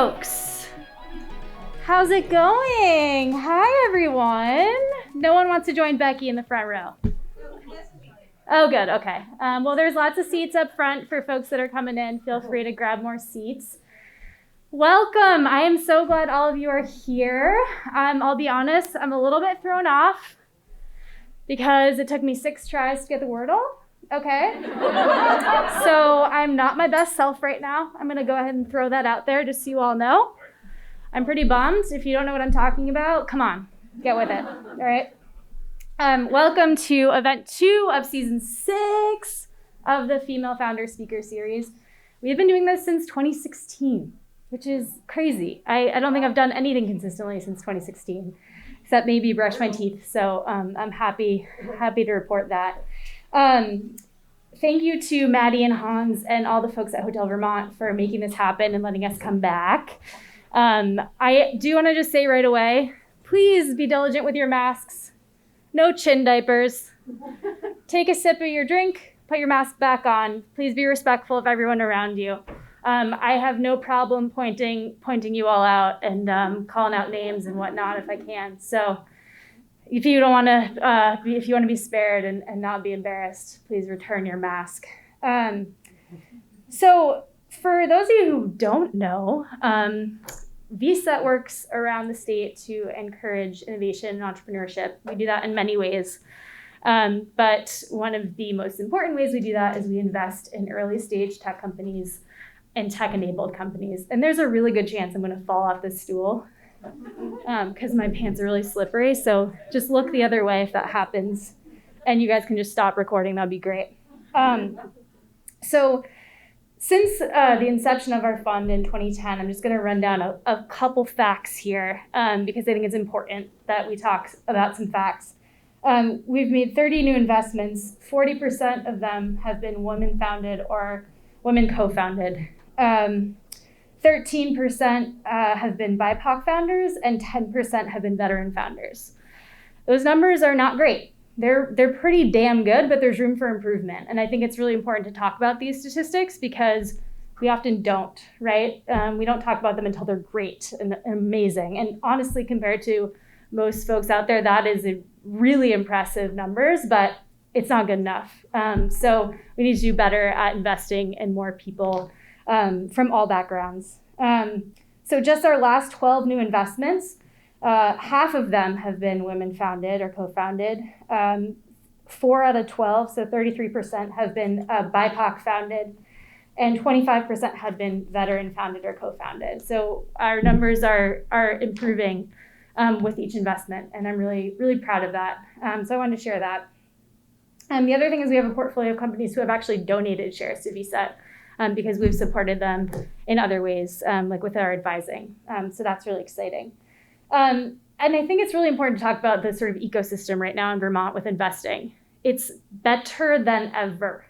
folks. How's it going? Hi, everyone. No one wants to join Becky in the front row. Oh, good. Okay. Well, there's lots of seats up front for folks that are coming in. Feel free to grab more seats. Welcome. I am so glad all of you are here. I'll be honest, I'm a little bit thrown off because it took me 6 tries to get the Wordle. Okay. So I'm not my best self right now. I'm going to go ahead and throw that out there just so you all know. I'm pretty bummed. If you don't know what I'm talking about, come on, get with it. All right. Welcome to event 2 of season 6 of the Female Founder Speaker Series. We've been doing this since 2016, which is crazy. I don't think I've done anything consistently since 2016, except maybe brush my teeth. So I'm happy to report that. Thank you to Maddie and Hans and all the folks at Hotel Vermont for making this happen and letting us come back. I do want to just say right away, please be diligent with your masks. No chin diapers. Take a sip of your drink, put your mask back on. Please be respectful of everyone around you. I have no problem pointing you all out and calling out names and whatnot if I can. So if you want to be spared and not be embarrassed, please return your mask. So for those of you who don't know, VSET works around the state to encourage innovation and entrepreneurship. We do that in many ways. But one of the most important ways we do that is we invest in early stage tech companies and tech-enabled companies. And there's a really good chance I'm going to fall off this stool because my pants are really slippery. So just look the other way if that happens. And you guys can just stop recording. That'd be great. So since the inception of our fund in 2010, I'm just going to run down a couple facts here because I think it's important that we talk about some facts. We've made 30 new investments. 40% of them have been women-founded or women co-founded. 13% have been BIPOC founders, and 10% have been veteran founders. Those numbers are not great. They're pretty damn good, but there's room for improvement. And I think it's really important to talk about these statistics because we often don't, right? We don't talk about them until they're great and amazing. And honestly, compared to most folks out there, that is a really impressive numbers, but it's not good enough. So we need to do better at investing in more people from all backgrounds. So just our last 12 new investments, half of them have been women-founded or co-founded. 4 out of 12, so 33% have been BIPOC-founded, and 25% have been veteran-founded or co-founded. So our numbers are improving with each investment, and I'm really, really proud of that. So I wanted to share that. The other thing is we have a portfolio of companies who have actually donated shares to VSET because we've supported them in other ways, like with our advising. So that's really exciting. And I think it's really important to talk about the sort of ecosystem right now in Vermont with investing. It's better than ever.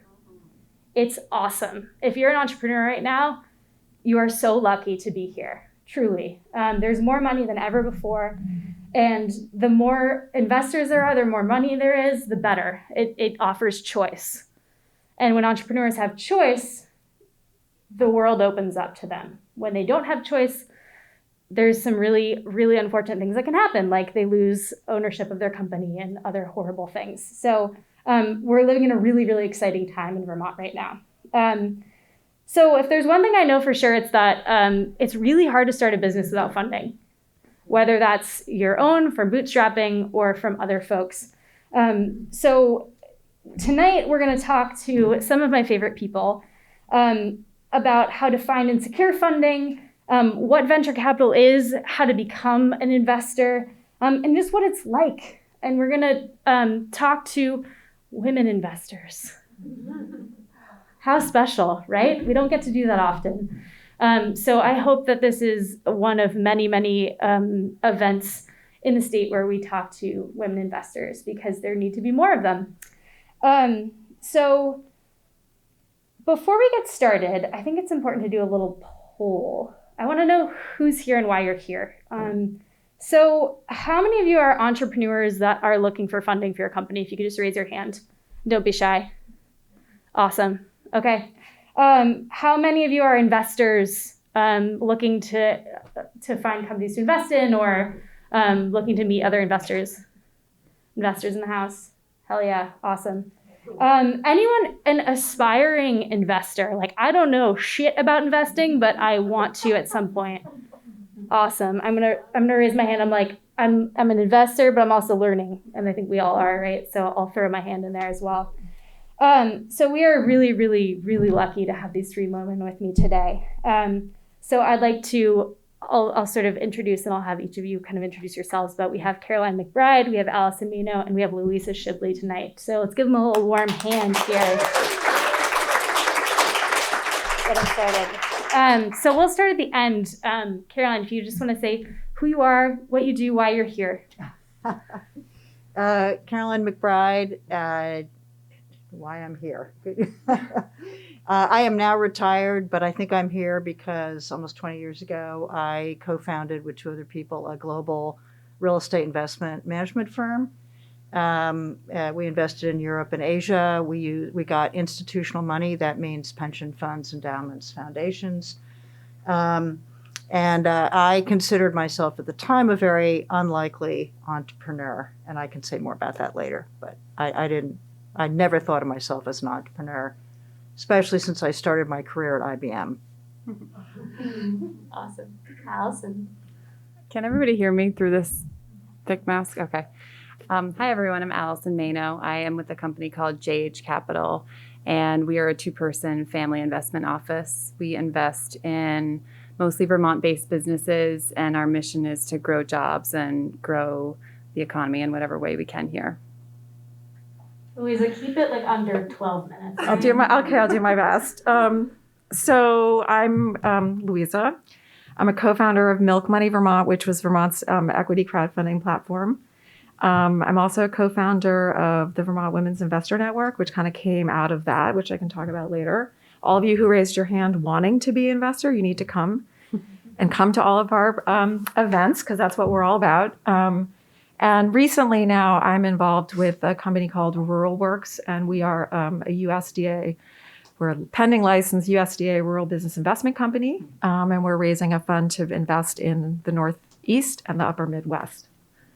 It's awesome. If you're an entrepreneur right now, you are so lucky to be here, truly. There's more money than ever before. And the more investors there are, the more money there is, the better. It offers choice. And when entrepreneurs have choice, the world opens up to them. When they don't have choice, there's some really, really unfortunate things that can happen, like they lose ownership of their company and other horrible things. So we're living in a really, really exciting time in Vermont right now. So if there's one thing I know for sure, it's that it's really hard to start a business without funding, whether that's your own from bootstrapping or from other folks. So tonight we're going to talk to some of my favorite people about how to find and secure funding, what venture capital is, how to become an investor, and just what it's like. And we're going to talk to women investors. How special, right? We don't get to do that often. So I hope that this is one of many, many events in the state where we talk to women investors because there need to be more of them. So before we get started, I think it's important to do a little poll. I want to know who's here and why you're here. So how many of you are entrepreneurs that are looking for funding for your company? If you could just raise your hand. Don't be shy. Awesome. Okay. How many of you are investors looking to find companies to invest in, or looking to meet other investors in the house? Hell yeah, awesome. Anyone an aspiring investor? Like, I don't know shit about investing, but I want to at some point. Awesome. I'm gonna raise my hand. I'm an investor, but I'm also learning, and I think we all are, right? So I'll throw my hand in there as well. So we are really, really, really lucky to have these three women with me today. So I'd like to, I'll sort of introduce, and I'll have each of you kind of introduce yourselves, but we have Caroline McBride, we have Allison Maino, and we have Louisa Schibli tonight. So let's give them a little warm hand here. Get them started. So we'll start at the end. Caroline, if you just want to say who you are, what you do, why you're here. Caroline McBride, why I'm here. I am now retired, but I think I'm here because almost 20 years ago, I co-founded with two other people a global real estate investment management firm. We invested in Europe and Asia. We got institutional money. That means pension funds, endowments, foundations. And I considered myself at the time a very unlikely entrepreneur, and I can say more about that later. But I never thought of myself as an entrepreneur, especially since I started my career at IBM. Awesome. Allison. Can everybody hear me through this thick mask? Okay. Hi, everyone. I'm Allison Maino. I am with a company called JH Capital, and we are a two-person family investment office. We invest in mostly Vermont-based businesses, and our mission is to grow jobs and grow the economy in whatever way we can here. Louisa, keep it like under 12 minutes. I'll do my best. So I'm Louisa. I'm a co-founder of Milk Money Vermont, which was Vermont's equity crowdfunding platform. I'm also a co-founder of the Vermont Women's Investor Network, which kind of came out of that, which I can talk about later. All of you who raised your hand wanting to be an investor, you need to come to all of our events, because that's what we're all about. And recently now I'm involved with a company called Rural Works, and we are a USDA, we're a pending licensed USDA rural business investment company, and we're raising a fund to invest in the Northeast and the upper Midwest.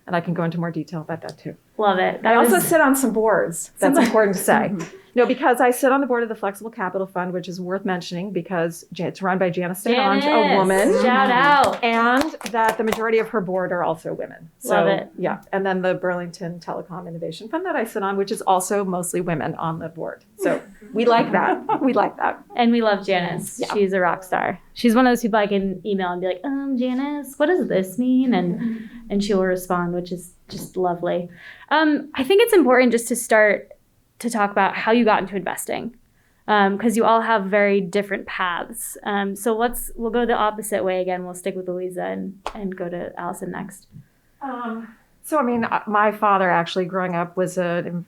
And I can go into more detail about that too. Love it. I also sit on some boards. That's important to say. No, because I sit on the board of the Flexible Capital Fund, which is worth mentioning because it's run by Janice St. Onge, a woman. Shout out. And that the majority of her board are also women. Love it. Yeah. And then the Burlington Telecom Innovation Fund that I sit on, which is also mostly women on the board. So we like that. We like that. And we love Janice. Yeah. She's a rock star. She's one of those people I can email and be like, Janice, what does this mean? And she will respond, which is just lovely. I think it's important just to start to talk about how you got into investing, because you all have very different paths. So we'll go the opposite way again. We'll stick with Louisa and go to Allison next. So, I mean, my father actually growing up was an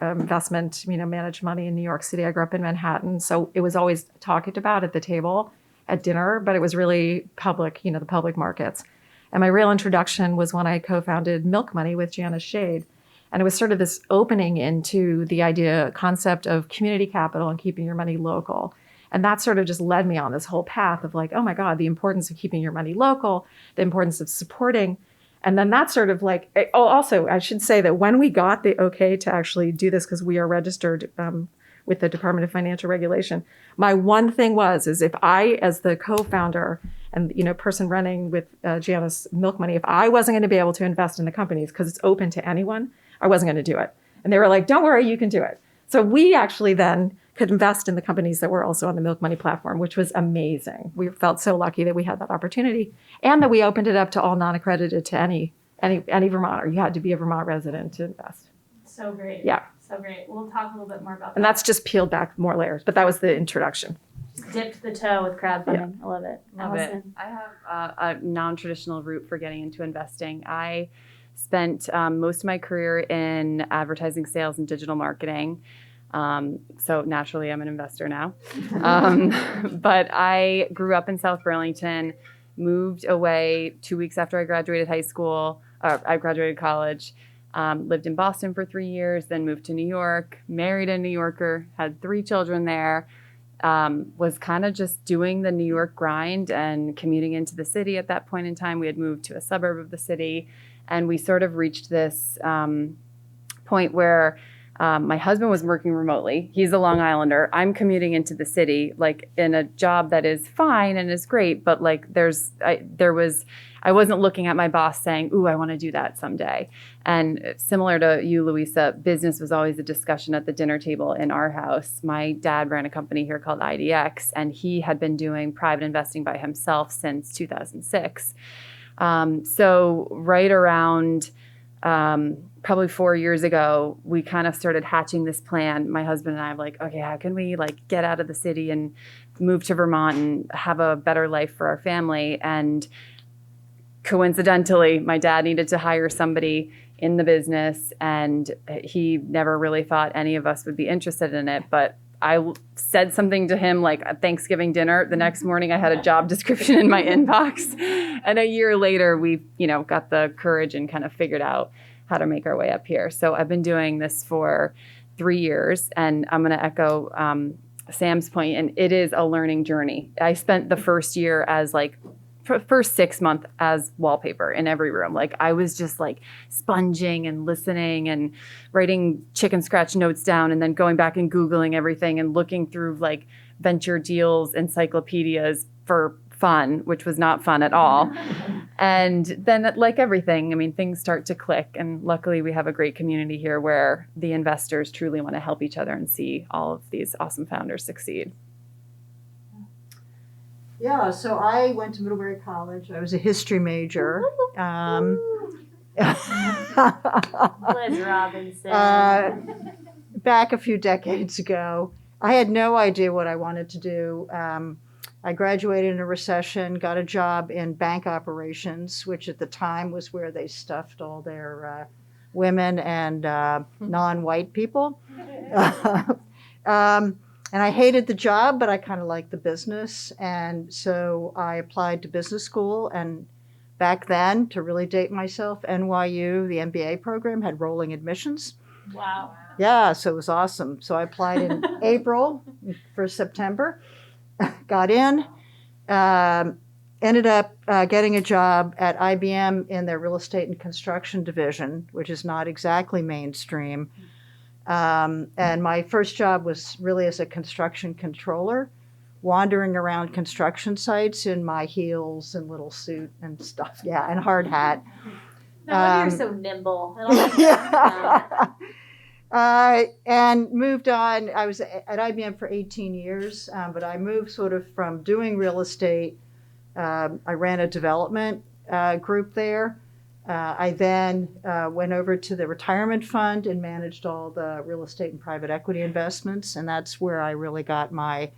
investment, managed money in New York City. I grew up in Manhattan. So it was always talked about at the table at dinner, but it was really public, the public markets. And my real introduction was when I co-founded Milk Money with Janice Shade. And it was sort of this opening into the concept of community capital and keeping your money local. And that sort of just led me on this whole path of like, oh my God, the importance of keeping your money local, the importance of supporting. And then that sort of like, also, I should say that when we got the okay to actually do this, because we are registered with the Department of Financial Regulation, my one thing is if I, as the co-founder and person running with Janice Milk Money, if I wasn't going to be able to invest in the companies because it's open to anyone, I wasn't going to do it. And they were like, don't worry, you can do it. So we actually then could invest in the companies that were also on the Milk Money platform, which was amazing. We felt so lucky that we had that opportunity and that we opened it up to all non-accredited to any Vermonter. You had to be a Vermont resident to invest. So great. Yeah. So great. We'll talk a little bit more about that. And that's just peeled back more layers, but that was the introduction. Dipped the toe with crowdfunding. Yeah. I love it. Love it. I have a non-traditional route for getting into investing. I spent most of my career in advertising, sales, and digital marketing. So naturally, I'm an investor now. But I grew up in South Burlington, moved away 2 weeks after I graduated high school. I graduated college, lived in Boston for 3 years, then moved to New York, married a New Yorker, had 3 children there. was kind of just doing the New York grind and commuting into the city at that point in time. We had moved to a suburb of the city, and we sort of reached this point where my husband was working remotely. He's a Long Islander. I'm commuting into the city, like in a job that is fine and is great, but like I wasn't looking at my boss saying, "Ooh, I want to do that someday." And similar to you, Louisa, business was always a discussion at the dinner table in our house. My dad ran a company here called IDX, and he had been doing private investing by himself since 2006. So right around probably 4 years ago, we kind of started hatching this plan. My husband and I were like, okay, how can we like get out of the city and move to Vermont and have a better life for our family? And coincidentally, my dad needed to hire somebody in the business, and he never really thought any of us would be interested in it. But I said something to him like at Thanksgiving dinner. The next morning, I had a job description in my inbox. And a year later, we, got the courage and kind of figured out how to make our way up here. So I've been doing this for 3 years, and I'm going to echo Sam's point, and it is a learning journey. I spent the first year as first 6 months as wallpaper in every room. Like I was just like sponging and listening and writing chicken scratch notes down, and then going back and Googling everything and looking through like venture deals, encyclopedias for fun, which was not fun at all. And then like everything, I mean, things start to click. And luckily we have a great community here where the investors truly want to help each other and see all of these awesome founders succeed. Yeah, so I went to Middlebury College. I was a history major. Liz Robinson. Back a few decades ago. I had no idea what I wanted to do. I graduated in a recession, got a job in bank operations, which at the time was where they stuffed all their women and non-white people. And I hated the job, but I kind of liked the business. And so I applied to business school. And back then, to really date myself, NYU, the MBA program, had rolling admissions. Wow. Yeah, so it was awesome. So I applied in April for September, got in, ended up getting a job at IBM in their real estate and construction division, which is not exactly mainstream. And my first job was really as a construction controller, wandering around construction sites in my heels and little suit and stuff. Yeah, and hard hat. No wonder you're so nimble. And moved on. I was at IBM for 18 years, but I moved sort of from doing real estate. I ran a development group there. I then went over to the retirement fund and managed all the real estate and private equity investments. And that's where I really got my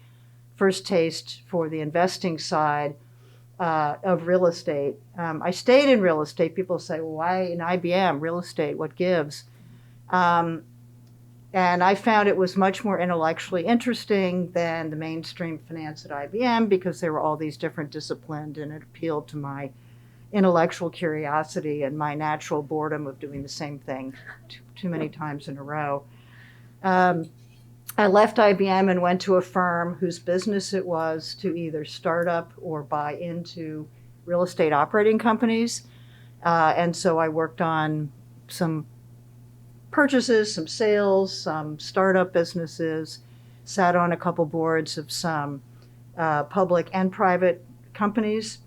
first taste for the investing side of real estate. I stayed in real estate. People say, well, why in IBM? Real estate, what gives? And I found it was much more intellectually interesting than the mainstream finance at IBM because there were all these different disciplines, and it appealed to my intellectual curiosity and my natural boredom of doing the same thing too many times in a row. I left IBM and went to a firm whose business it was to either start up or buy into real estate operating companies. And so I worked on some purchases, some sales, some startup businesses, sat on a couple boards of some public and private companies.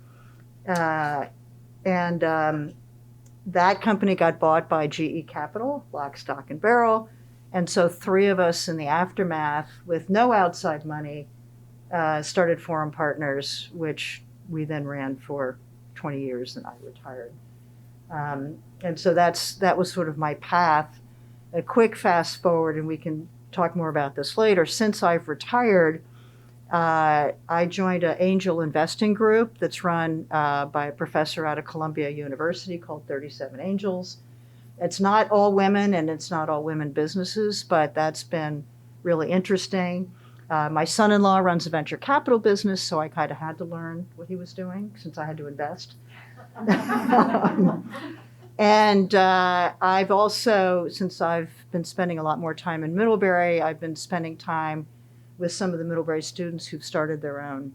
And that company got bought by GE Capital, lock, stock, and barrel. And so 3 of us in the aftermath, with no outside money, started Forum Partners, which we then ran for 20 years, and I retired. And so that was sort of my path. A quick fast forward, and we can talk more about this later. Since I've retired, I joined an angel investing group that's run by a professor out of Columbia University called 37 Angels. It's not all women and it's not all women businesses, but that's been really interesting. My son-in-law runs a venture capital business, so I kind of had to learn what he was doing since I had to invest. And I've also, since I've been spending a lot more time in Middlebury, I've been spending time with some of the middle grade students who've started their own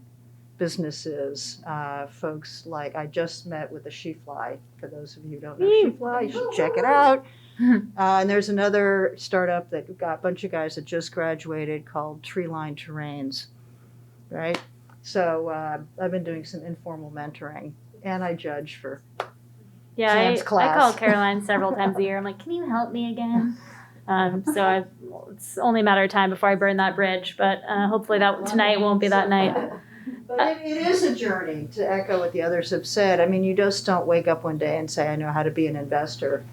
businesses. Folks like, I just met with the Schibli. For those of you who don't know Schibli, you should check it out. And there's another startup that got a bunch of guys that just graduated called Tree Line Terrains, right? So I've been doing some informal mentoring, and I judge for Yeah, Sam's I class. call Caroline several times a year. I'm like, can you help me again? It's only a matter of time before I burn that bridge, but hopefully that tonight won't be that night. But it is a journey, to echo what the others have said. I mean, you just don't wake up one day and say, I know how to be an investor.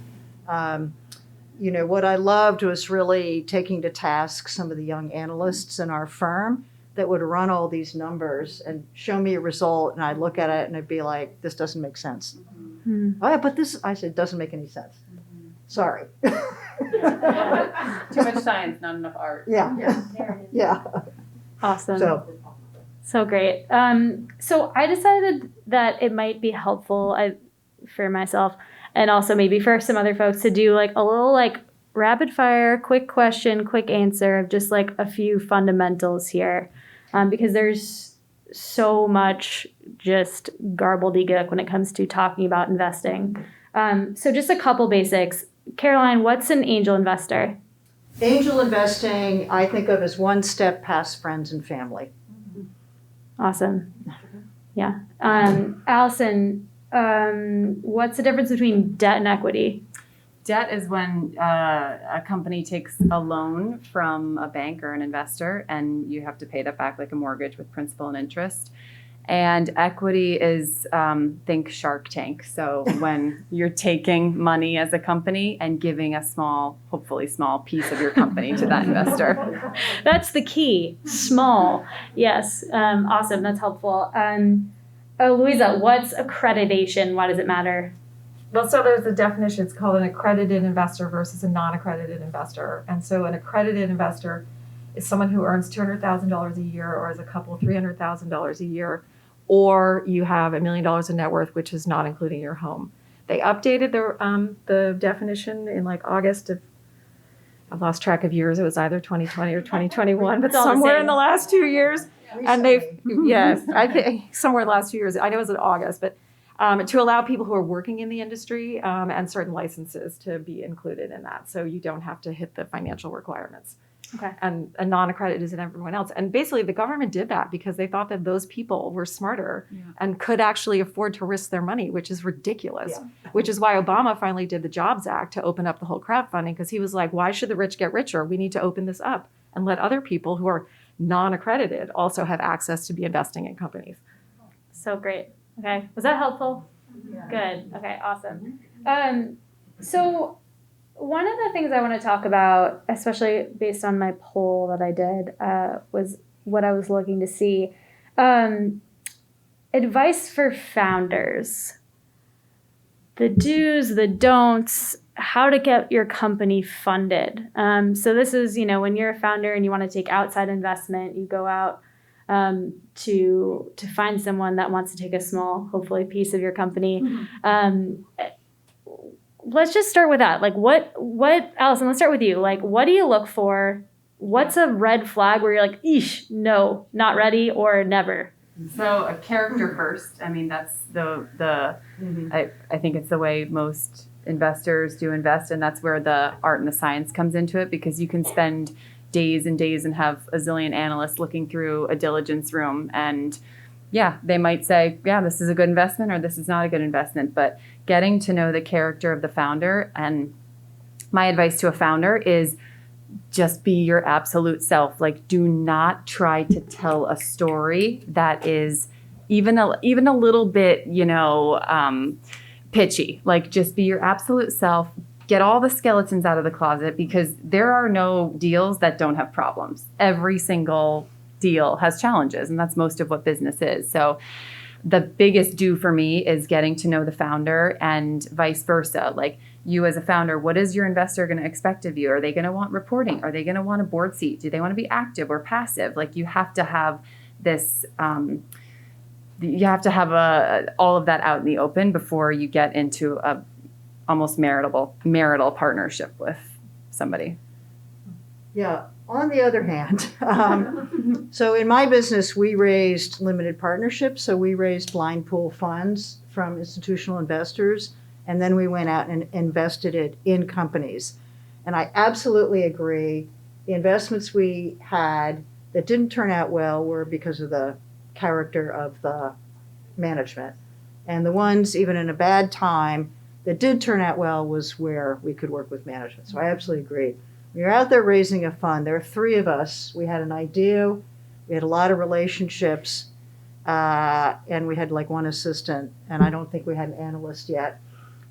What I loved was really taking to task some of the young analysts in our firm that would run all these numbers and show me a result, and I'd look at it and I'd be like, this doesn't make sense. Oh yeah, but this, I said, doesn't make any sense. Sorry. Too much science, not enough art. Yeah. Awesome. So Great. So I decided that it might be helpful for myself and also maybe for some other folks to do like a little like rapid fire, quick question, quick answer of just like a few fundamentals here, because there's so much just garbledy-gook when it comes to talking about investing. So just a couple basics. Caroline, what's an angel investor? angel investing, I think of as one step past friends and family. Awesome. Yeah. Allison, what's the difference between debt and equity? Debt is when a company takes a loan from a bank or an investor, and you have to pay that back like a mortgage with principal and interest. And equity is, think Shark Tank. So when you're taking money as a company and giving a small, hopefully small piece of your company to that investor. That's the key. Small. Yes. Awesome. That's helpful. Louisa, what's accreditation? Why does it matter? Well, so there's a definition. It's called an accredited investor versus a non-accredited investor. And so an accredited investor is someone who earns $200,000 a year, or as a couple, $300,000 a year, or you have $1 million in net worth, which is not including your home. They updated the definition in like August of, I've lost track of years. It was either 2020 or 2021, but It's all the somewhere same. in the last 2 years. And Recently. yes, I think somewhere in the last 2 years. I know it was in August, but to allow people who are working in the industry and certain licenses to be included in that. So you don't have to hit the financial requirements. Okay. And a non-accredited is in everyone else. And basically the government did that because they thought that those people were smarter and could actually afford to risk their money, which is ridiculous. Yeah. Which is why Obama finally did the Jobs Act to open up the whole crowdfunding, because he was like, why should the rich get richer? We need to open this up and let other people who are non-accredited also have access to be investing in companies. So great. Okay. Was that helpful? Yeah. Good. Okay. Awesome. So one of the things I want to talk about, especially based on my poll that I did, was what I was looking to see. Advice for founders. The do's, the don'ts, how to get your company funded. So this is, when you're a founder and you want to take outside investment, you go out to find someone that wants to take a small, hopefully, piece of your company. Let's just start with that. Like, what, Allison, let's start with you. Like, what do you look for? What's a red flag where you're like, eesh, no, not ready, or never? So a character first. I mean, that's I think it's the way most investors do invest, and that's where the art and the science comes into it, because you can spend days and days and have a zillion analysts looking through a diligence room, and they might say, this is a good investment or this is not a good investment. But getting to know the character of the founder, and my advice to a founder is just be your absolute self. Like, do not try to tell a story that is even a little bit, pitchy. Like, just be your absolute self. Get all the skeletons out of the closet, because there are no deals that don't have problems. Every single deal has challenges, and that's most of what business is. So the biggest do for me is getting to know the founder, and vice versa. Like, you as a founder, what is your investor going to expect of you? Are they going to want reporting? Are they going to want a board seat? Do they want to be active or passive? Like, you have to have this, you have to have all of that out in the open before you get into a almost marital partnership with somebody. Yeah, On the other hand, so in my business, we raised limited partnerships. So we raised blind pool funds from institutional investors, and then we went out and invested it in companies. And I absolutely agree. The investments we had that didn't turn out well were because of the character of the management. And the ones, even in a bad time, that did turn out well was where we could work with management. So I absolutely agree. When you're out there raising a fund, there are three of us. We had an idea, we had a lot of relationships, and we had like one assistant, and I don't think we had an analyst yet.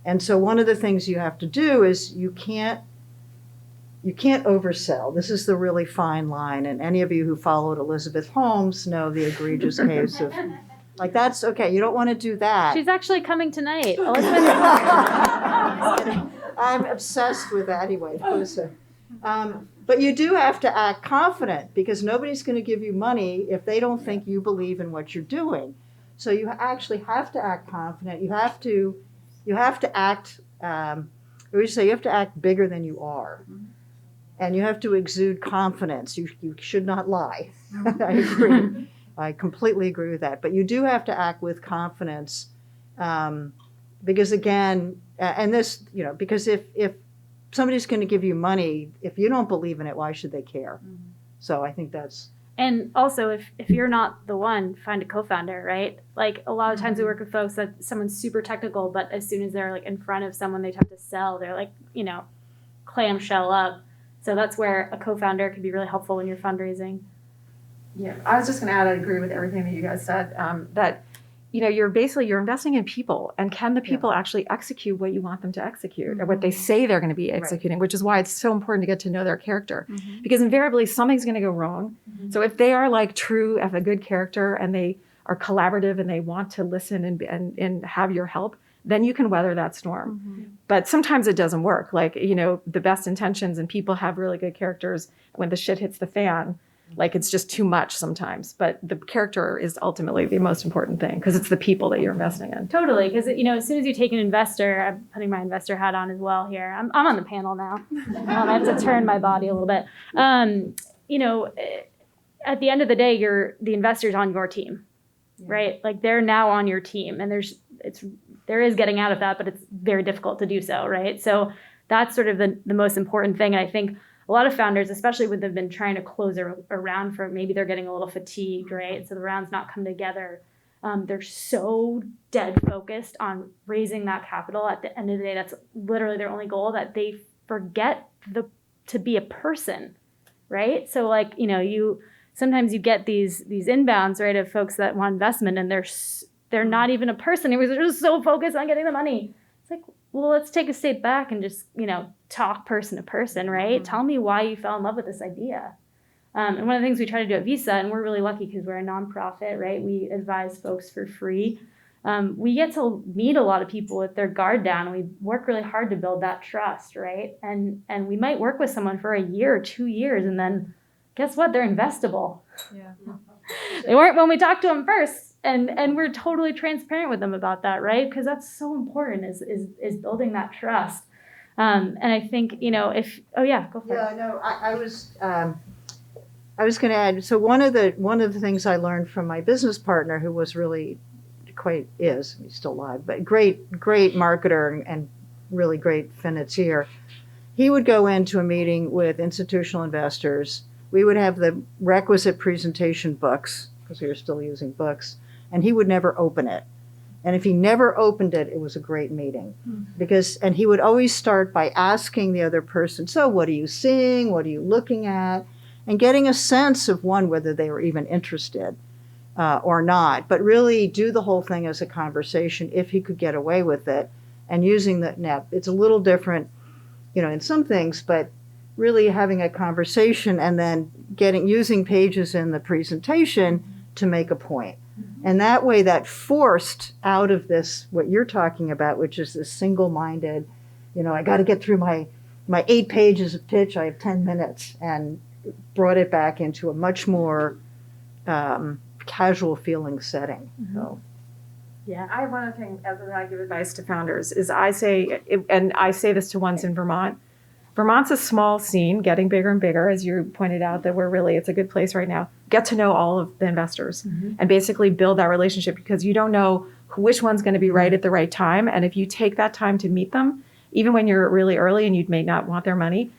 And so one of the things you have to do is you can't oversell. This is the really fine line, and any of you who followed Elizabeth Holmes know the egregious case of, like, that's okay, you don't want to do that. She's actually coming tonight. I'm obsessed with that anyway. But you do have to act confident, because nobody's going to give you money if they don't think you believe in what you're doing. So you actually have to act confident. You have to act, we say you have to act bigger than you are. And you have to exude confidence. You should not lie. I agree. I completely agree with that. But you do have to act with confidence, because again, and this, because if somebody's going to give you money, if you don't believe in it, why should they care? So I think that's. And also, if you're not the one, find a co-founder, right? Like, a lot of times we work with folks that someone's super technical, but as soon as they're like in front of someone they have to sell, they're like, clamshell up. So that's where a co-founder can be really helpful when you're fundraising. Yeah, I was just going to add, I agree with everything that you guys said, that, you're investing in people, and can the people actually execute what you want them to execute, or what they say they're going to be executing, which is why it's so important to get to know their character, because invariably something's going to go wrong. So if they are like true, have a good character, and they are collaborative, and they want to listen and have your help, then you can weather that storm. But sometimes it doesn't work. Like, the best intentions, and people have really good characters. When the shit hits the fan, like, it's just too much sometimes. But the character is ultimately the most important thing, because it's the people that you're investing in. Totally, because as soon as you take an investor, I'm putting my investor hat on as well here. I'm on the panel now. I have to turn my body a little bit. At the end of the day, the investor's on your team, right? Like, they're now on your team, and there is getting out of that, but it's very difficult to do so, right? So that's sort of the most important thing. And I think a lot of founders, especially when they've been trying to close a round for, maybe they're getting a little fatigued, right? So the round's not come together. They're so dead focused on raising that capital. At the end of the day, that's literally their only goal, that they forget to be a person, right? So like, sometimes you get these inbounds, right, of folks that want investment, and they're not even a person. They're just so focused on getting the money. It's like, well, let's take a step back and just, talk person to person, right? Tell me why you fell in love with this idea. And one of the things we try to do at Visa, and we're really lucky because we're a nonprofit, right? We advise folks for free. We get to meet a lot of people with their guard down, and we work really hard to build that trust, right? And we might work with someone for a year or 2 years, and then guess what? They're investable. Yeah. They weren't when we talked to them first. And we're totally transparent with them about that, right? Because that's so important, is building that trust. And I think, go for it. Yeah, no, I was going to add. So one of the things I learned from my business partner, who was really he's still alive, but great marketer and really great financier. He would go into a meeting with institutional investors. We would have the requisite presentation books, because we were still using books, and he would never open it. And if he never opened it, it was a great meeting. And he would always start by asking the other person, so what are you seeing? What are you looking at? And getting a sense of, one, whether they were even interested or not. But really do the whole thing as a conversation, if he could get away with it. And using the net, it's a little different, in some things, but really having a conversation and then using pages in the presentation to make a point. And that way, that forced out of this, what you're talking about, which is this single-minded, I got to get through my 8 pages of pitch, I have 10 minutes, and brought it back into a much more casual feeling setting. So. Yeah. I have one other thing, as I give advice to founders, is I say this to ones in Vermont, Vermont's a small scene, getting bigger and bigger, as you pointed out, that it's a good place right now. Get to know all of the investors and basically build that relationship, because you don't know which one's going to be right at the right time. And if you take that time to meet them, even when you're really early and you may not want their money,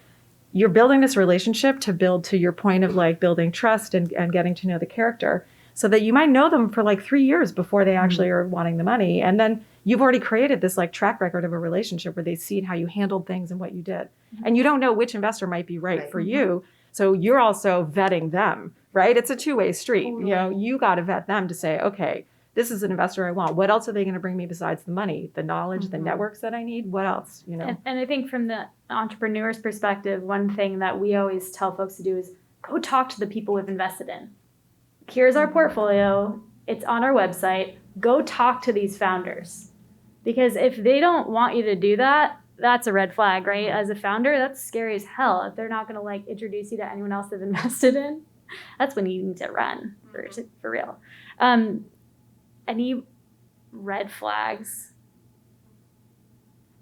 you're building this relationship to build, to your point of like building trust and getting to know the character, so that you might know them for like 3 years before they actually are wanting the money. And then you've already created this like track record of a relationship where they see how you handled things and what you did. And you don't know which investor might be right for you. So you're also vetting them, right? It's a two-way street. You know, you got to vet them to say, okay, this is an investor I want. What else are they going to bring me besides the money, the knowledge, the networks that I need? What else, you know? And I think from the entrepreneur's perspective, one thing that we always tell folks to do is go talk to the people we've invested in. Here's our portfolio. It's on our website. Go talk to these founders. Because if they don't want you to do that, that's a red flag, right? As a founder, that's scary as hell. If they're not going to like introduce you to anyone else they've invested in, that's when you need to run for real. Any red flags?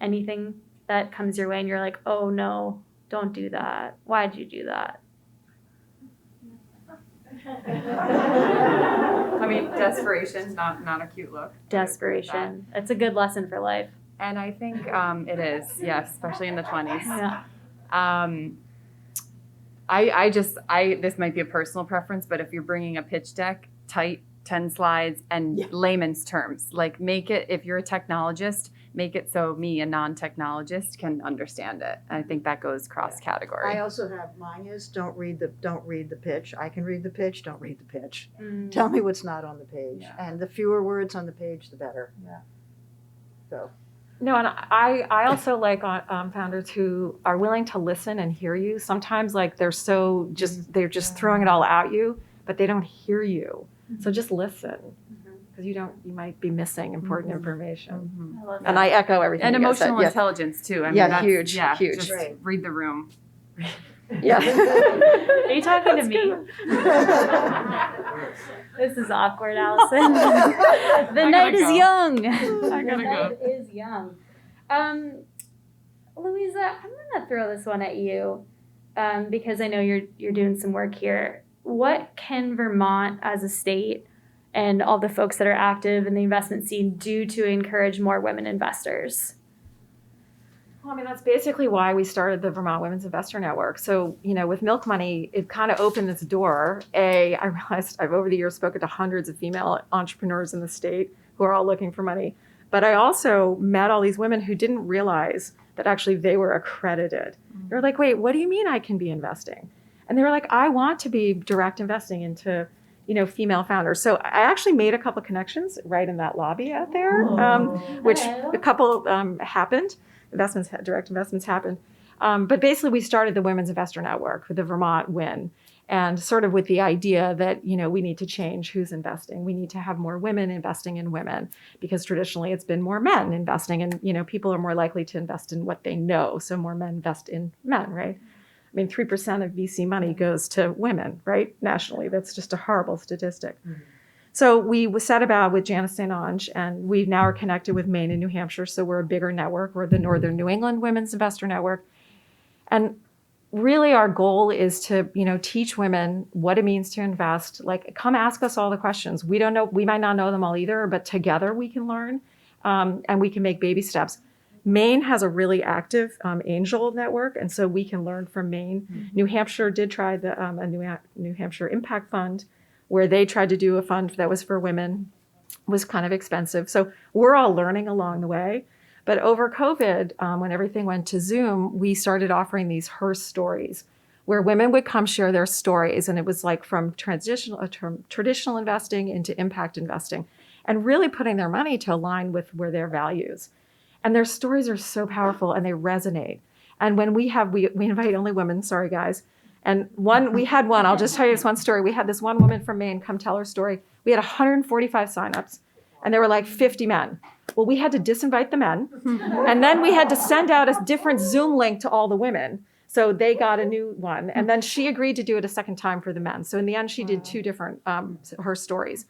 Anything that comes your way and you're like, oh no, don't do that. Why'd you do that? I mean, desperation's not a cute look. Desperation. It's a good lesson for life. And I think it is, yes, especially in the 20s. Yeah. This might be a personal preference, but if you're bringing a pitch deck, tight, 10 slides, and layman's terms, like make it, if you're a technologist, make it so me, a non-technologist, can understand it. I think that goes cross-category. I also have, mine is don't read the pitch. I can read the pitch, don't read the pitch. Tell me what's not on the page. Yeah. And the fewer words on the page, the better. Yeah. So. No, and I also like founders who are willing to listen and hear you. Sometimes like they're they're just throwing it all at you, but they don't hear you. So just listen, because you might be missing important information. I love that. And I echo everything. And you guys said. emotional Yeah. intelligence too. I mean, Yeah, that's, huge. Just Right. read the room. Yeah. Are you talking to me? This is awkward, Allison. The night is young. I gotta The night is young. Louisa, I'm gonna throw this one at you because I know you're doing some work here. What can Vermont as a state and all the folks that are active in the investment scene do to encourage more women investors? Well, I mean, that's basically why we started the Vermont Women's Investor Network. So, with Milk Money, it kind of opened this door. I realized I've over the years spoken to hundreds of female entrepreneurs in the state who are all looking for money. But I also met all these women who didn't realize that actually they were accredited. They're like, wait, what do you mean I can be investing? And they were like, I want to be direct investing into, female founders. So I actually made a couple of connections right in that lobby out there, which a couple happened. Direct investments happened. But basically we started the Women's Investor Network with the Vermont WIN, and sort of with the idea that, we need to change who's investing. We need to have more women investing in women, because traditionally it's been more men investing, and, people are more likely to invest in what they know. So more men invest in men, right? I mean, 3% of VC money goes to women, right? Nationally, that's just a horrible statistic. Mm-hmm. So we set about with Janice St. Onge, and we now are connected with Maine and New Hampshire. So we're a bigger network. We're the Northern New England Women's Investor Network. And really our goal is to, teach women what it means to invest. Like, come ask us all the questions. We don't know, we might not know them all either, but together we can learn, and we can make baby steps. Maine has a really active angel network, and so we can learn from Maine. Mm-hmm. New Hampshire did try a New Hampshire Impact Fund, where they tried to do a fund that was for women. It was kind of expensive. So we're all learning along the way. But over COVID, when everything went to Zoom, we started offering these Her Stories, where women would come share their stories. And it was like from traditional investing into impact investing, and really putting their money to align with where their values. And their stories are so powerful and they resonate. And when we invite only women, sorry guys. And we had one, I'll just tell you this one story. We had this one woman from Maine come tell her story. We had 145 signups, and there were like 50 men. Well, we had to disinvite the men, and then we had to send out a different Zoom link to all the women. So they got a new one, and then she agreed to do it a second time for the men. So in the end, she did two different Her Stories.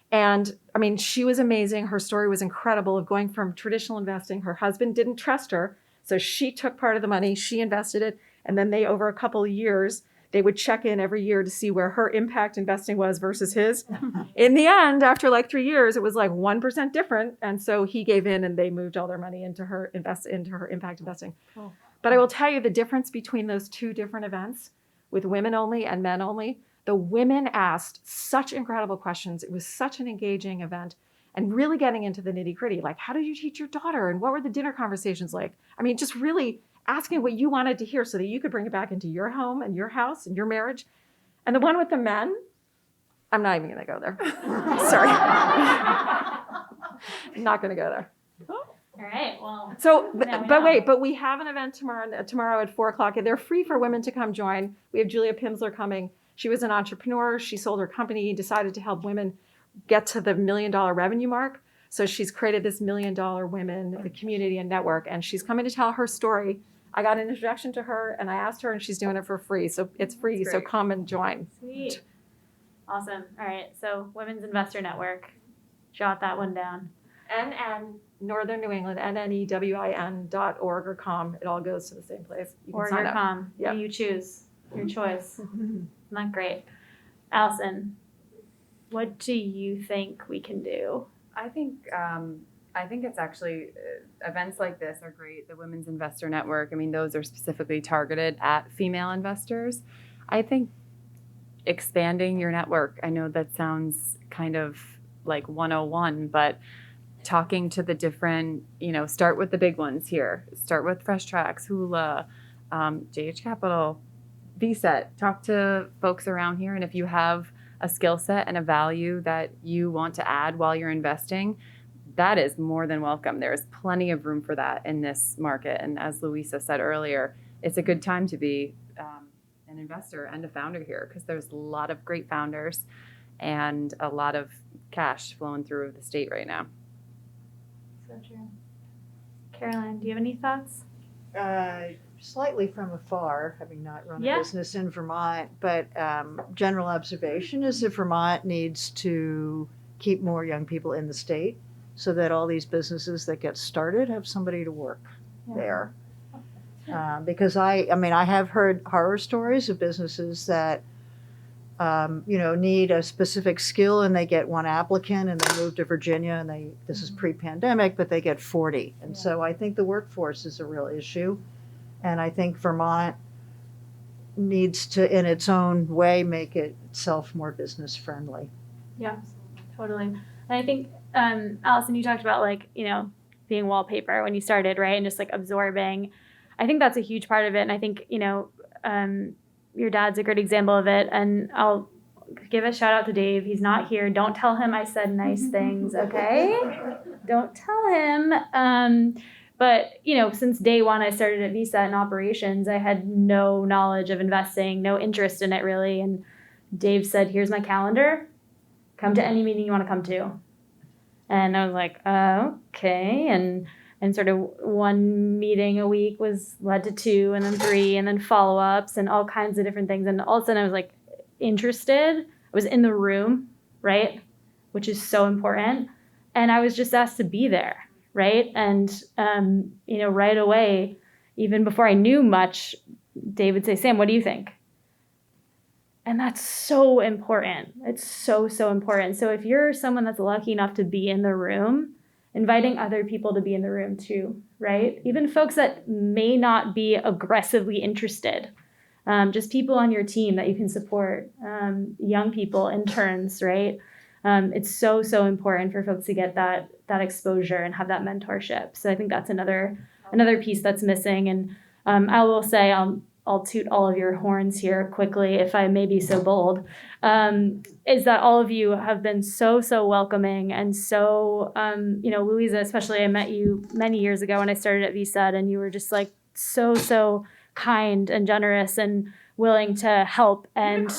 And I mean, she was amazing. Her story was incredible of going from traditional investing. Her husband didn't trust her, So she took part of the money, she invested it, and then they, over a couple of years, they would check in every year to see where her impact investing was versus his. In the end, after like 3 years, it was like 1% different. And so he gave in and they moved all their money into her impact investing. Cool. But I will tell you the difference between those two different events with women only and men only. The women asked such incredible questions. It was such an engaging event and really getting into the nitty gritty. Like, how did you teach your daughter? And what were the dinner conversations like? I mean, just really asking what you wanted to hear so that you could bring it back into your home and your house and your marriage. And the one with the men, I'm not even going to go there. Sorry. I'm not going to go there. All right. Well. So, now we but know. wait, but we have an event tomorrow at 4:00. They're free for women to come join. We have Julia Pimsler coming. She was an entrepreneur. She sold her company, decided to help women get to the $1 million revenue mark. So she's created this $1 million women community and network, and she's coming to tell her story. I got an introduction to her, and I asked her, and she's doing it for free. So it's free. That's So great. come and join. Sweet. Awesome. All right. So Women's Investor Network. Jot that one down. NN Northern New England, NNEWIN.org or com. It all goes to the same place. You can Or sign your up. com. Yep. You choose. Your choice. Not great. Allison, what do you think we can do? I think it's actually events like this are great. The Women's Investor Network, I mean, those are specifically targeted at female investors. I think expanding your network, I know that sounds kind of like 101, but talking to the different, start with the big ones here. Start with Fresh Tracks, Hula, JH Capital, VSET. Talk to folks around here, and if you have a skill set and a value that you want to add while you're investing, that is more than welcome. There's plenty of room for that in this market. And as Louisa said earlier, it's a good time to be an investor and a founder here because there's a lot of great founders and a lot of cash flowing through the state right now. So true. Caroline, do you have any thoughts? Slightly from afar, having not run Yeah. a business in Vermont, but general observation is that Vermont needs to keep more young people in the state so that all these businesses that get started have somebody to work there. Because I have heard horror stories of businesses that need a specific skill and they get one applicant and they move to Virginia and this is pre-pandemic, but they get 40. And so I think the workforce is a real issue. And I think Vermont needs to, in its own way, make itself more business friendly. Yeah, totally. And I think, Allison, you talked about being wallpaper when you started, right? And just absorbing. I think that's a huge part of it. And I think, your dad's a great example of it. And I'll give a shout out to Dave. He's not here. Don't tell him I said nice things, okay? Don't tell him. But, since day one, I started at VSET in operations. I had no knowledge of investing, no interest in it really. And Dave said, here's my calendar. Come to any meeting you want to come to. And I was like, okay. And sort of one meeting a week led to 2 and then 3 and then follow-ups and all kinds of different things. And all of a sudden I was interested. I was in the room, right? Which is so important. And I was just asked to be there. Right. And, right away, even before I knew much, Dave would say, Sam, what do you think? And that's so important. It's so, so important. So if you're someone that's lucky enough to be in the room, inviting other people to be in the room too, right? Even folks that may not be aggressively interested, just people on your team that you can support, young people, interns, right? It's so, so important for folks to get that exposure and have that mentorship. So I think that's another piece that's missing. And I will say, I'll toot all of your horns here quickly, if I may be so bold, is that all of you have been so, so welcoming and so, Louisa, especially, I met you many years ago when I started at VSET, and you were just so, so kind and generous and willing to help. And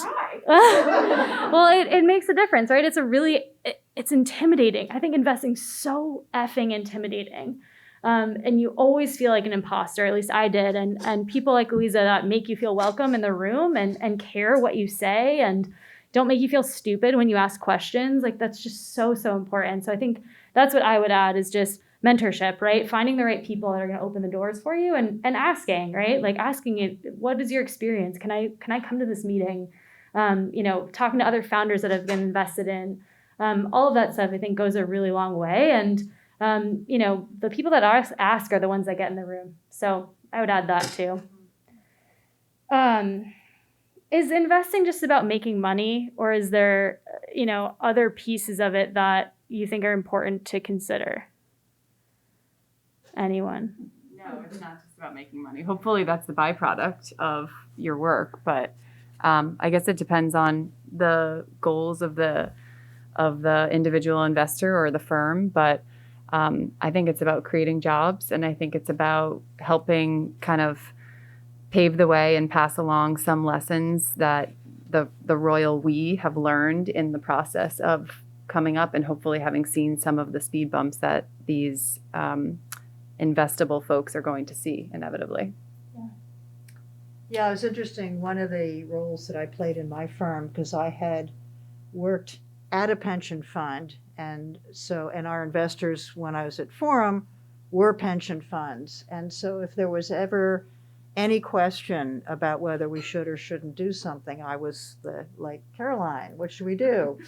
well, it makes a difference, right? It's intimidating. I think investing's so effing intimidating. And you always feel like an imposter, at least I did. And people like Louisa that make you feel welcome in the room and care what you say and don't make you feel stupid when you ask questions. That's just so, so important. So I think that's what I would add is just mentorship, right? Finding the right people that are going to open the doors for you, and asking, right? Like asking it, what is your experience? Can I come to this meeting? Talking to other founders that have been invested in, all of that stuff, I think goes a really long way. And, the people that ask are the ones that get in the room. So I would add that too. Is investing just about making money, or is there, other pieces of it that you think are important to consider? Anyone? No, it's not just about making money. Hopefully that's the byproduct of your work, but I guess it depends on the goals of the individual investor or the firm. But I think it's about creating jobs, and I think it's about helping kind of pave the way and pass along some lessons that the royal we have learned in the process of coming up, and hopefully having seen some of the speed bumps that these investable folks are going to see inevitably. Yeah, it was interesting. One of the roles that I played in my firm, because I had worked at a pension fund, and our investors when I was at Forum were pension funds. And so if there was ever any question about whether we should or shouldn't do something, I was like, Caroline, what should we do?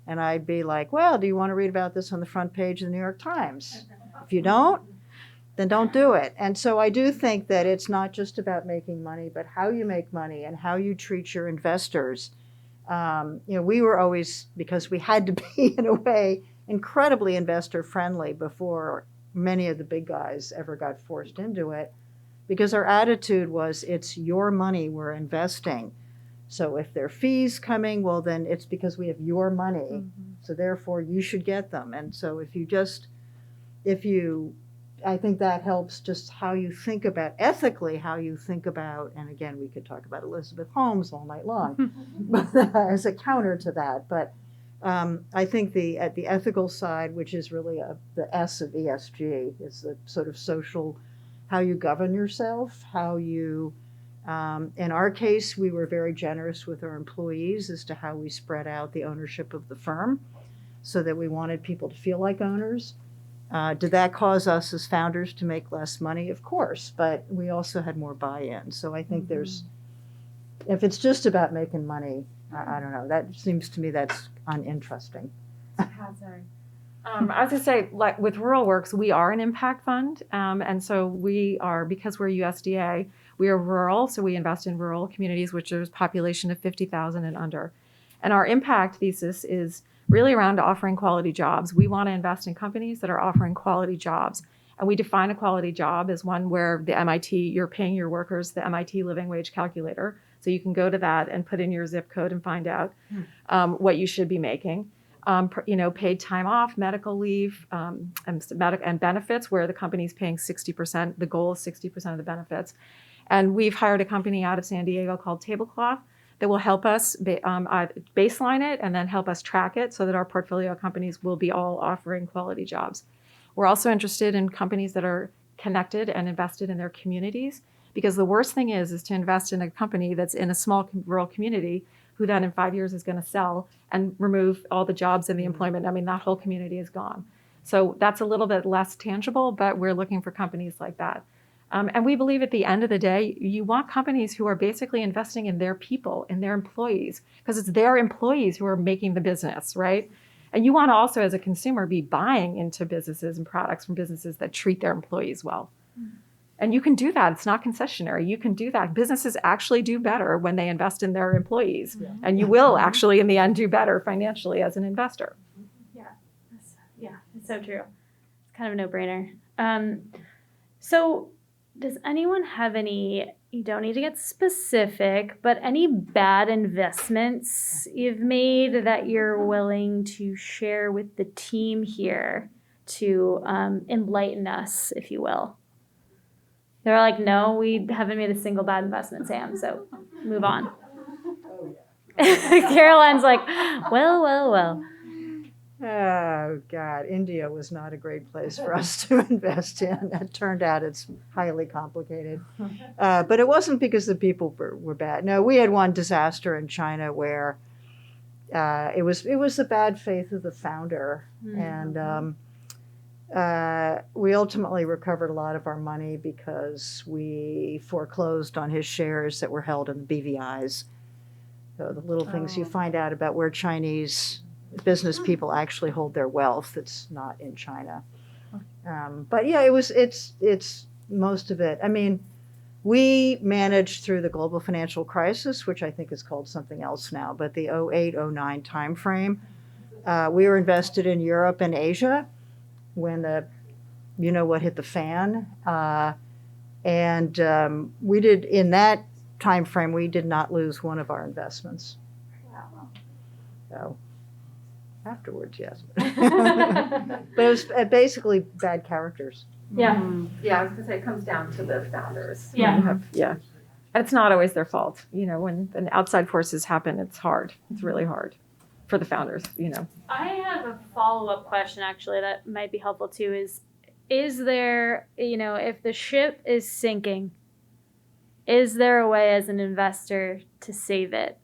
And I'd be like, well, do you want to read about this on the front page of the New York Times? If you don't, then don't do it. And so I do think that it's not just about making money, but how you make money and how you treat your investors. We were always, because we had to be in a way incredibly investor friendly before many of the big guys ever got forced into it, because our attitude was, it's your money we're investing. So if there are fees coming, well, then it's because we have your money. Mm-hmm. So therefore you should get them. And so I think that helps just how you think about, ethically, how you think about, and again, we could talk about Elizabeth Holmes all night long, but as a counter to that. But I think at the ethical side, which is really the S of ESG, is the sort of social, how you govern yourself, how you, in our case, we were very generous with our employees as to how we spread out the ownership of the firm so that we wanted people to feel like owners. Did that cause us as founders to make less money? Of course, but we also had more buy-in. So I think if it's just about making money, I don't know, that seems to me that's uninteresting. I was going to say, like with Rural Works, we are an impact fund. And so we are, because we're USDA, we are rural. So we invest in rural communities, which is population of 50,000 and under. And our impact thesis is really around offering quality jobs. We want to invest in companies that are offering quality jobs. And we define a quality job as one where you're paying your workers the MIT living wage calculator. So you can go to that and put in your zip code and find out what you should be making. Paid time off, medical leave, and benefits, where the company's paying 60%. The goal is 60% of the benefits. And we've hired a company out of San Diego called Tablecloth that will help us baseline it and then help us track it so that our portfolio companies will be all offering quality jobs. We're also interested in companies that are connected and invested in their communities, because the worst thing is to invest in a company that's in a small rural community who then in 5 years is going to sell and remove all the jobs and the employment. I mean, that whole community is gone. So that's a little bit less tangible, but we're looking for companies like that. And we believe at the end of the day, you want companies who are basically investing in their people, in their employees, because it's their employees who are making the business, right? And you want to also, as a consumer, be buying into businesses and products from businesses that treat their employees well. Mm-hmm. And you can do that. It's not concessionary. You can do that. Businesses actually do better when they invest in their employees. Yeah. And you will actually, in the end, do better financially as an investor. Yeah, it's so true. It's kind of a no-brainer. So does anyone have any, you don't need to get specific, but any bad investments you've made that you're willing to share with the team here to enlighten us, if you will? They're like, no, we haven't made a single bad investment, Sam, so move on. Caroline's like, well. Oh, God. India was not a great place for us to invest in. It turned out it's highly complicated. But it wasn't because the people were bad. No, we had one disaster in China where it was the bad faith of the founder. Mm-hmm. And We ultimately recovered a lot of our money because we foreclosed on his shares that were held in the BVIs. So the little things you find out about where Chinese business people actually hold their wealth, it's not in China. But yeah, it's most of it. I mean, we managed through the global financial crisis, which I think is called something else now, but the 08, 09 timeframe. We were invested in Europe and Asia when what hit the fan. We did, in that time frame, we did not lose one of our investments. Wow. So afterwards, yes. But it was basically bad characters. Yeah. Yeah, I was gonna say it comes down to the founders. Yeah. And it's not always their fault. When outside forces happen, it's hard. It's really hard for the founders, I have a follow-up question actually that might be helpful too is there, if the ship is sinking, is there a way as an investor to save it?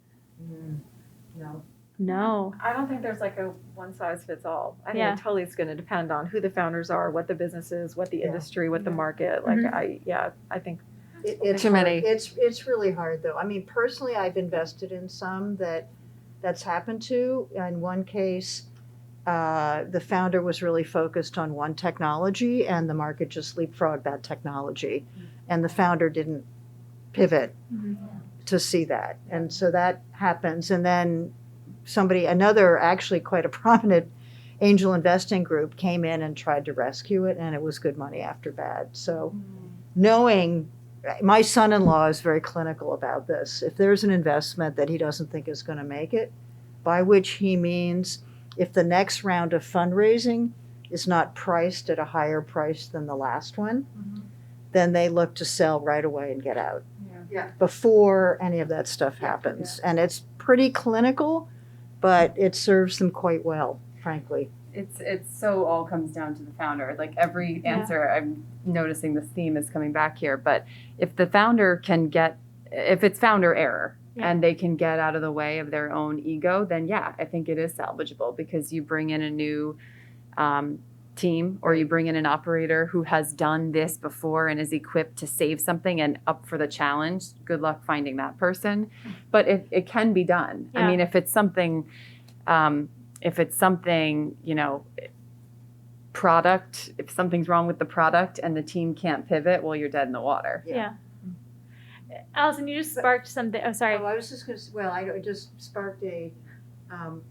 No. I don't think there's like a one size fits all. I mean, Yeah. it totally is going to depend on who the founders are, what the business is, what the industry, what the market. Like, I think It's too many. hard. It's really hard though. I mean, personally, I've invested in some that's happened to. In one case, the founder was really focused on one technology, and the market just leapfrogged that technology, and the founder didn't pivot to see that, and so that happens. And then another actually quite a prominent angel investing group came in and tried to rescue it, and it was good money after bad. So knowing, my son-in-law is very clinical about this. If there's an investment that he doesn't think is going to make it, by which he means if the next round of fundraising is not priced at a higher price than the last one, then they look to sell right away and get out before any of that stuff happens. And it's pretty clinical, but it serves them quite well, frankly. It's so all comes down to the founder. Like every answer, I'm noticing this theme is coming back here. But if the founder if it's founder error and they can get out of the way of their own ego, then I think it is salvageable because you bring in a new team or you bring in an operator who has done this before and is equipped to save something and up for the challenge. Good luck finding that person. But it can be done. I mean, if it's something, product, if something's wrong with the product and the team can't pivot, well, you're dead in the water. Yeah. Allison, you just sparked something. Oh, sorry. I was just going to, I just sparked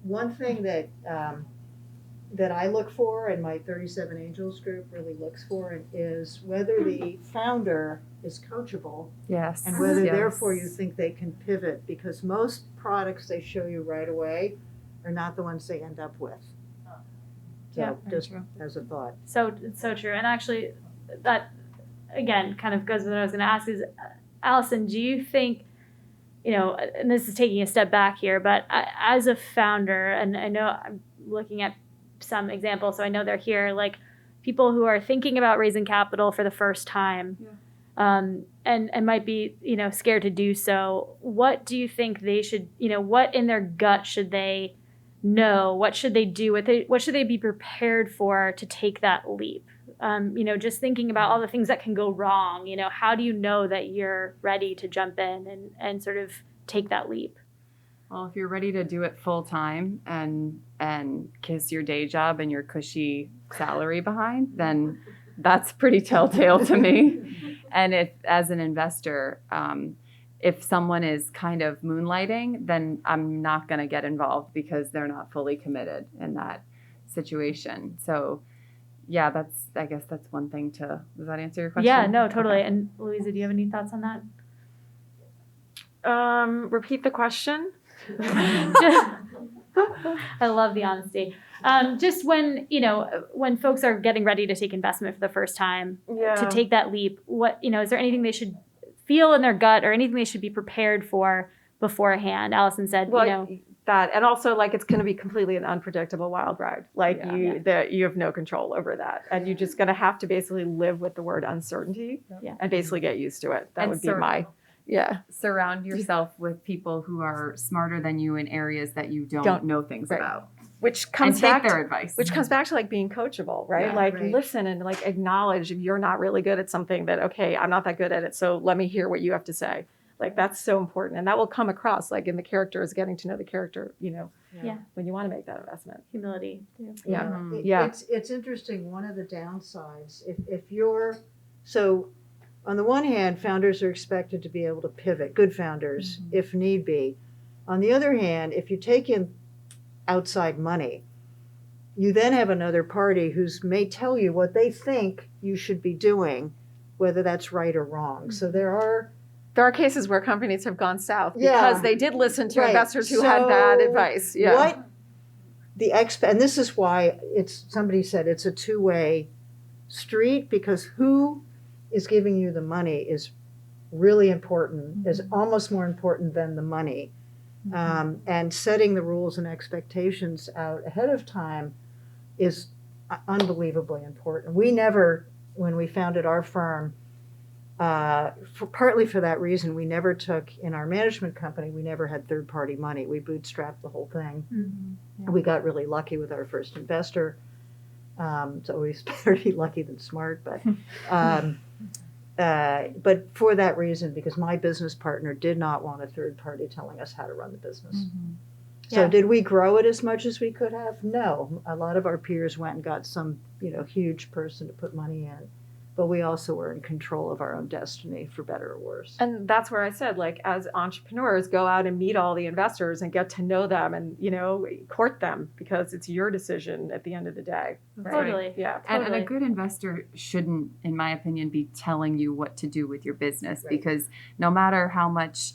one thing that I look for and my 37 Angels group really looks for is whether the founder is coachable. Yes. And whether therefore you think they can pivot, because most products they show you right away are not the ones they end up with. So just as a thought. So true. And actually that again kind of goes with what I was going to ask is, Allison, do you think, and this is taking a step back here, but as a founder, and I know I'm looking at some examples, so I know they're here, like people who are thinking about raising capital for the first time, and might be, scared to do so. What do you think they should, what in their gut should they know? What should they do? What should they be prepared for to take that leap? Just thinking about all the things that can go wrong, how do you know that you're ready to jump in and sort of take that leap? Well, if you're ready to do it full time and kiss your day job and your cushy salary behind, then that's pretty telltale to me. And if, as an investor, if someone is kind of moonlighting, then I'm not going to get involved because they're not fully committed in that situation. So I guess that's one thing does that answer your question? Yeah, no, totally. Okay. And Louisa, do you have any thoughts on that? Repeat the question. I love the honesty. Just when folks are getting ready to take investment for the first time, to take that leap, is there anything they should feel in their gut or anything they should be prepared for beforehand? Allison said, that, and also like it's going to be completely an unpredictable wild ride. Like you have no control over that, and you're just going to have to basically live with the word uncertainty and basically get used to it. That would be my surround yourself with people who are smarter than you in areas that you don't know things about. which and comes take back their to, advice. which comes back to like being coachable, right? Yeah. Like Right. listen and like acknowledge if you're not really good at something that, okay, I'm not that good at it. So let me hear what you have to say. Like that's so important. And that will come across like in the characters, getting to know the character, Yeah. when you want to make that investment. Humility. Yeah. Mhm. Yeah. It's interesting. One of the downsides, if you're, so on the one hand, founders are expected to be able to pivot, good founders, if need be. On the other hand, if you take in outside money, you then have another party who's may tell you what they think you should be doing, whether that's right or wrong. So there There are cases where companies have gone south Yeah. because they did listen to Right. investors who had bad So advice. Yeah. what the and this is why somebody said it's a two-way street, because who is giving you the money is really important, is almost more important than the money. And setting the rules and expectations out ahead of time is unbelievably important. We never, when we founded our firm, partly for that reason, we never took, in our management company, we never had third-party money. We bootstrapped the whole thing. We got really lucky with our first investor. It's always better to be lucky than smart, but for that reason, because my business partner did not want a third party telling us how to run the business. So Yeah. did we grow it as much as we could have? No. A lot of our peers went and got some, huge person to put money in. But we also were in control of our own destiny, for better or worse. And that's where I said, like, as entrepreneurs, go out and meet all the investors and get to know them and, court them, because it's your decision at the end of the day. Right? Totally. Yeah. And a Totally. good investor shouldn't, in my opinion, be telling you what to do with your business, Right. because no matter how much,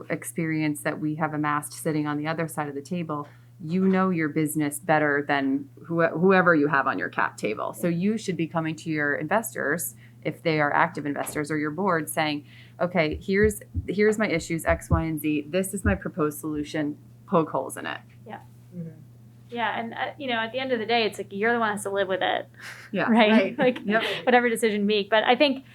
experience that we have amassed sitting on the other side of the table, you know your business better than whoever you have on your cap table. So you should be coming to your investors, if they are active investors, or your board, saying, okay, here's my issues, X, Y, and Z. This is my proposed solution. Poke holes in it. Yeah, and at the end of the day, it's like you're the one who has to live with it, Yeah. right? Right. Like Yep. whatever decision you make. But I think,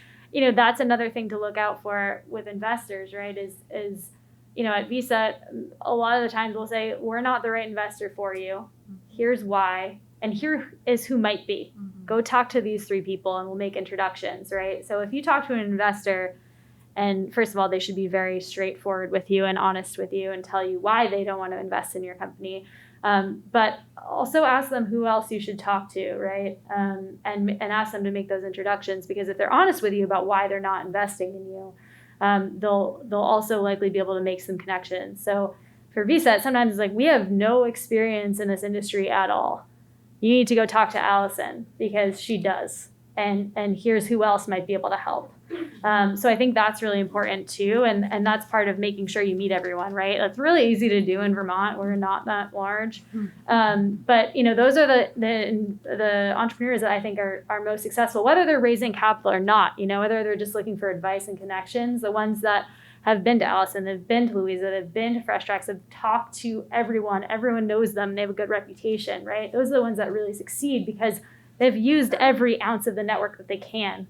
that's another thing to look out for with investors, right? Is at Visa, a lot of the times we'll say, we're not the right investor for you. Here's why, and here is who might be. Go talk to these 3 people, and we'll make introductions, right? So if you talk to an investor, and first of all, they should be very straightforward with you and honest with you and tell you why they don't want to invest in your company. But also ask them who else you should talk to, right? And ask them to make those introductions, because if they're honest with you about why they're not investing in you, they'll also likely be able to make some connections. So for Visa, sometimes it's like, we have no experience in this industry at all. You need to go talk to Allison, because she does. And here's who else might be able to help. So I think that's really important too. And that's part of making sure you meet everyone, right? It's really easy to do in Vermont. We're not that large. But those are the entrepreneurs that I think are most successful, whether they're raising capital or not, whether they're just looking for advice and connections. The ones that have been to Allison, they've been to Louisa, they've been to Fresh Tracks, have talked to everyone knows them, they have a good reputation, right? Those are the ones that really succeed, because they've used every ounce of the network that they can.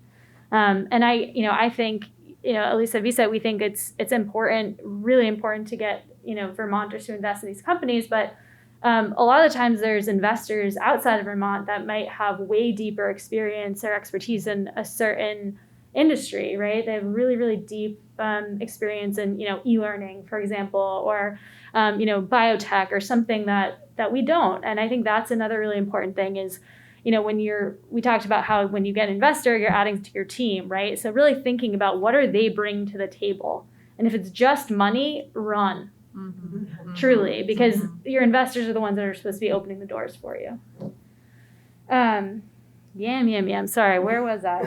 And I think, at least at Visa, we think it's important, really important, to get, Vermonters to invest in these companies. But a lot of the times there's investors outside of Vermont that might have way deeper experience or expertise in a certain industry, right? They have really, really deep experience in, e-learning, for example, or, biotech, or something that we don't. And I think that's another really important thing is, we talked about how when you get an investor, you're adding to your team, right? So really thinking about what are they bringing to the table. And if it's just money, run, truly, because your investors are the ones that are supposed to be opening the doors for you. Yam. Sorry, where was I?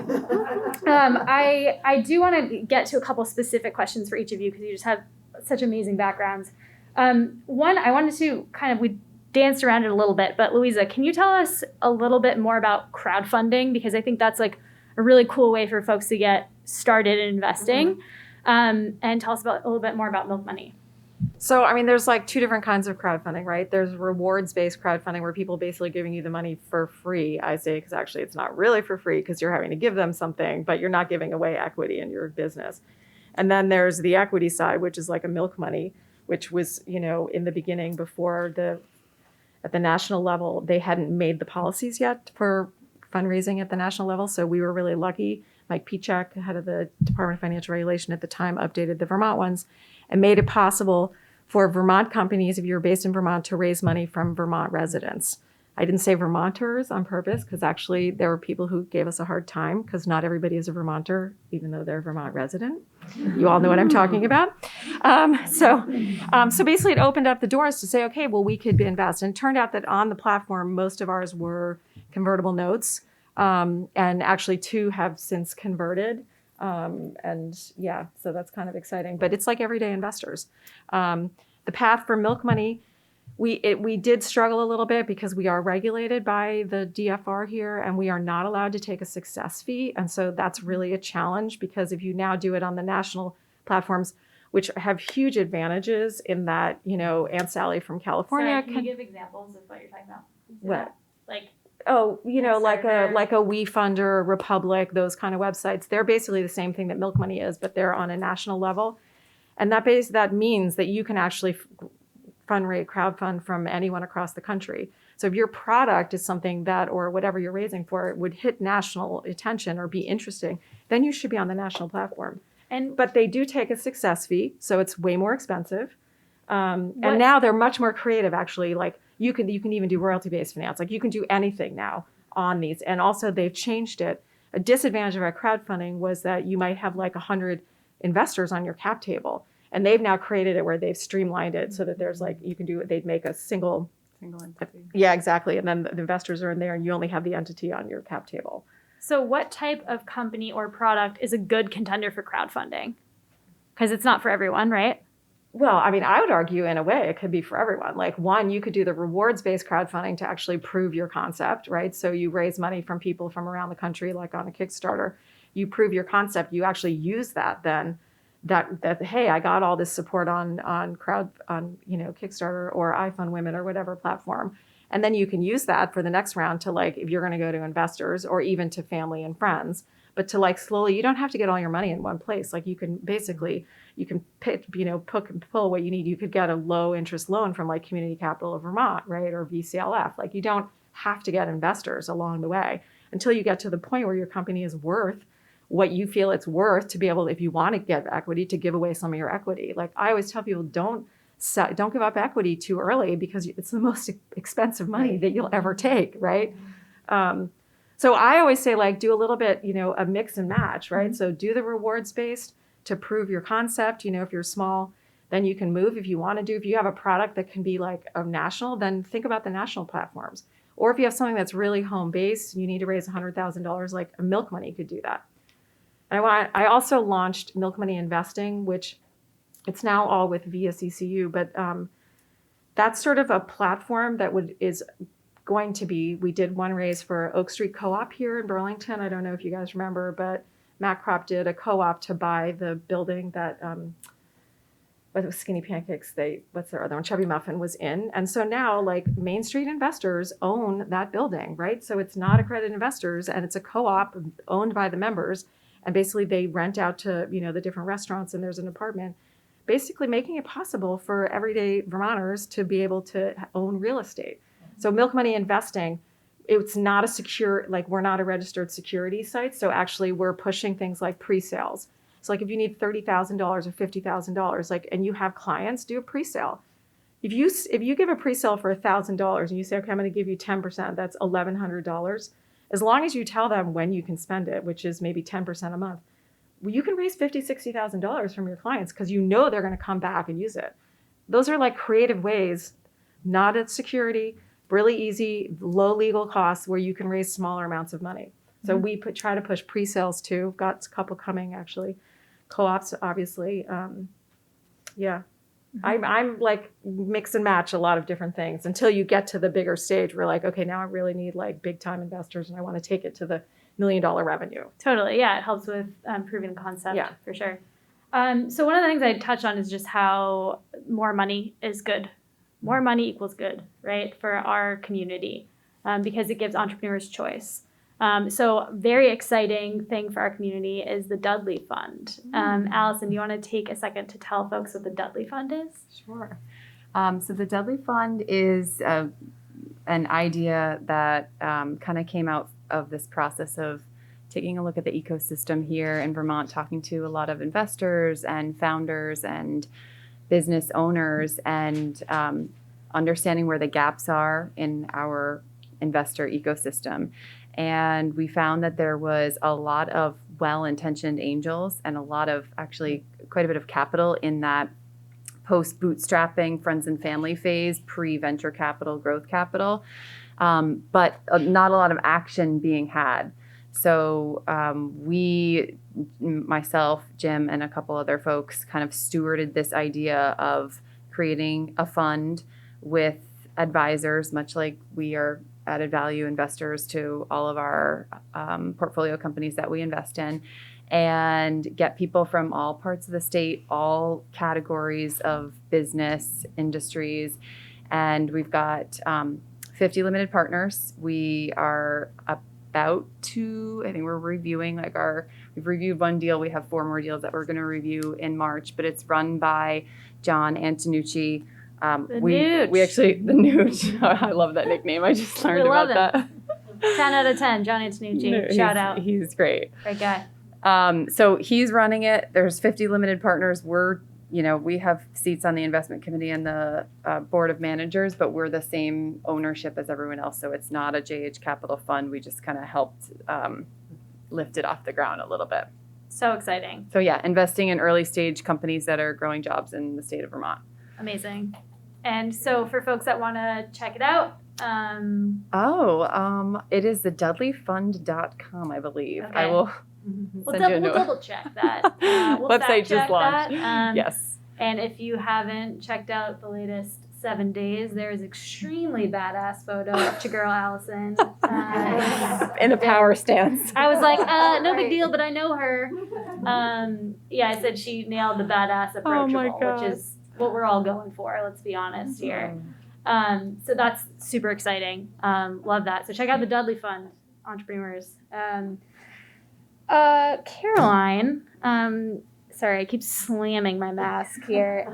I do want to get to a couple specific questions for each of you, because you just have such amazing backgrounds. One, I wanted to we danced around it a little bit, but Louisa, can you tell us a little bit more about crowdfunding? Because I think that's like a really cool way for folks to get started in investing. And tell us a little bit more about Milk Money. So, there's like 2 different kinds of crowdfunding, right? There's rewards-based crowdfunding, where people are basically giving you the money for free, I say, because actually it's not really for free, because you're having to give them something, but you're not giving away equity in your business. And then there's the equity side, which is like a Milk Money, which was, in the beginning, before the at the national level, they hadn't made the policies yet for fundraising at the national level. So we were really lucky. Mike Pichak, head of the Department of Financial Regulation at the time, updated the Vermont ones and made it possible for Vermont companies, if you're based in Vermont, to raise money from Vermont residents. I didn't say Vermonters on purpose because actually there were people who gave us a hard time because not everybody is a Vermonter, even though they're a Vermont resident. You all know what I'm talking about. So basically it opened up the doors to say, okay, well, we could invest. And it turned out that on the platform, most of ours were convertible notes. And actually 2 have since converted. So that's kind of exciting. But it's like everyday investors. The path for Milk Money, we did struggle a little bit because we are regulated by the DFR here and we are not allowed to take a success fee. And so that's really a challenge because if you now do it on the national platforms, which have huge advantages in that, Aunt Sally from California. Sorry, can you give examples of what you're talking about? What? Like, like a WeFunder, Republic, those kind of websites. They're basically the same thing that Milk Money is, but they're on a national level. And that means that you can actually crowdfund from anyone across the country. So if your product is something that, or whatever you're raising for, would hit national attention or be interesting, then you should be on the national platform. But they do take a success fee, so it's way more expensive. And now they're much more creative, actually. Like you can even do royalty-based finance. Like you can do anything now on these. And also they've changed it. A disadvantage of our crowdfunding was that you might have like 100 investors on your cap table. And they've now created it where they've streamlined it so that there's like, you can do it, they'd make a single entity. Yeah, exactly. And then the investors are in there and you only have the entity on your cap table. So what type of company or product is a good contender for crowdfunding? Because it's not for everyone, right? Well, I mean, I would argue in a way it could be for everyone. Like one, you could do the rewards-based crowdfunding to actually prove your concept, right? So you raise money from people from around the country, like on a Kickstarter. You prove your concept. You actually use that then. That hey, I got all this support on Kickstarter or iFund Women or whatever platform, and then you can use that for the next round to like if you're going to go to investors or even to family and friends. But to like slowly, you don't have to get all your money in one place. Like you can pull what you need. You could get a low interest loan from like Community Capital of Vermont, right, or VCLF. Like you don't have to get investors along the way until you get to the point where your company is worth what you feel it's worth to be able, if you want to get equity, to give away some of your equity. Like I always tell people, don't give up equity too early because it's the most expensive money that you'll ever take, right? So I always say like do a little bit, a mix and match, right? So do the rewards based to prove your concept. If you're small, then you can move if you want to do. If you have a product that can be like a national, then think about the national platforms. Or if you have something that's really home based, you need to raise $100,000, like a Milk Money could do that. I also launched Milk Money Investing, which it's now all with VSECU, but that's sort of a platform that is going to be, we did one raise for Oak Street Co-op here in Burlington. I don't know if you guys remember, but Matt Kropp did a co-op to buy the building that, what was Skinny Pancakes, what's their other one, Chubby Muffin was in. And so now like Main Street investors own that building, right? So it's not accredited investors and it's a co-op owned by the members. And basically they rent out to, the different restaurants and there's an apartment, basically making it possible for everyday Vermonters to be able to own real estate. So Milk Money Investing, it's not a secure, like we're not a registered security site. So actually we're pushing things like pre-sales. So like if you need $30,000 or $50,000, like, and you have clients, do a pre-sale. If you give a pre-sale for $1,000 and you say, okay, I'm going to give you 10%, that's $1,100. As long as you tell them when you can spend it, which is maybe 10% a month, you can raise $50,000, $60,000 from your clients because they're going to come back and use it. Those are like creative ways, not at security, really easy, low legal costs where you can raise smaller amounts of money. So we try to push pre-sales too. Got a couple coming actually. Co-ops, obviously. I'm like mix and match a lot of different things until you get to the bigger stage where like, okay, now I really need like big time investors and I want to take it to the $1 million revenue. Totally. Yeah. It helps with proving the concept. Yeah. For sure. So one of the things I touched on is just how more money is good. More money equals good, right? For our community, because it gives entrepreneurs choice. So very exciting thing for our community is the Dudley Fund. Allison, do you want to take a second to tell folks what the Dudley Fund is? Sure. So the Dudley Fund is an idea that kind of came out of this process of taking a look at the ecosystem here in Vermont, talking to a lot of investors and founders and business owners, and understanding where the gaps are in our investor ecosystem. And we found that there was a lot of well-intentioned angels and a lot of, actually quite a bit of capital in that post-bootstrapping friends and family phase, pre-venture capital, growth capital, but not a lot of action being had. So we, myself, Jim, and a couple other folks kind of stewarded this idea of creating a fund with advisors, much like we are added value investors to all of our portfolio companies that we invest in, and get people from all parts of the state, all categories of business, industries. And we've got 50 limited partners. We are about to, I think we're reviewing we've reviewed one deal. We have 4 more deals that we're going to review in March, but it's run by John Antonucci. We actually, the Nooch. I love that nickname. I just learned about that. 10 out of 10, John Antonucci. No, Shout out. He's great. Great guy. So he's running it. There's 50 limited partners. We have seats on the investment committee and the board of managers, but we're the same ownership as everyone else. So it's not a JH Capital fund. We just kind of helped lift it off the ground a little bit. So exciting. So yeah, investing in early stage companies that are growing jobs in the state of Vermont. Amazing. And so for folks that want to check it out, it is the dudleyfund.com, I believe. Okay. I will we'll send you a note. double check that. We'll Website fact just check launched. that. Yes. And if you haven't checked out the latest 7 days, there is extremely badass photo of your girl Allison. In a power stance. I was like, no big deal, but I know her. I said she nailed the badass approachable, which is what we're all going for, let's be honest here. So that's super exciting. Love that. So check out the Dudley Fund, entrepreneurs. Caroline, sorry, I keep slamming my mask here.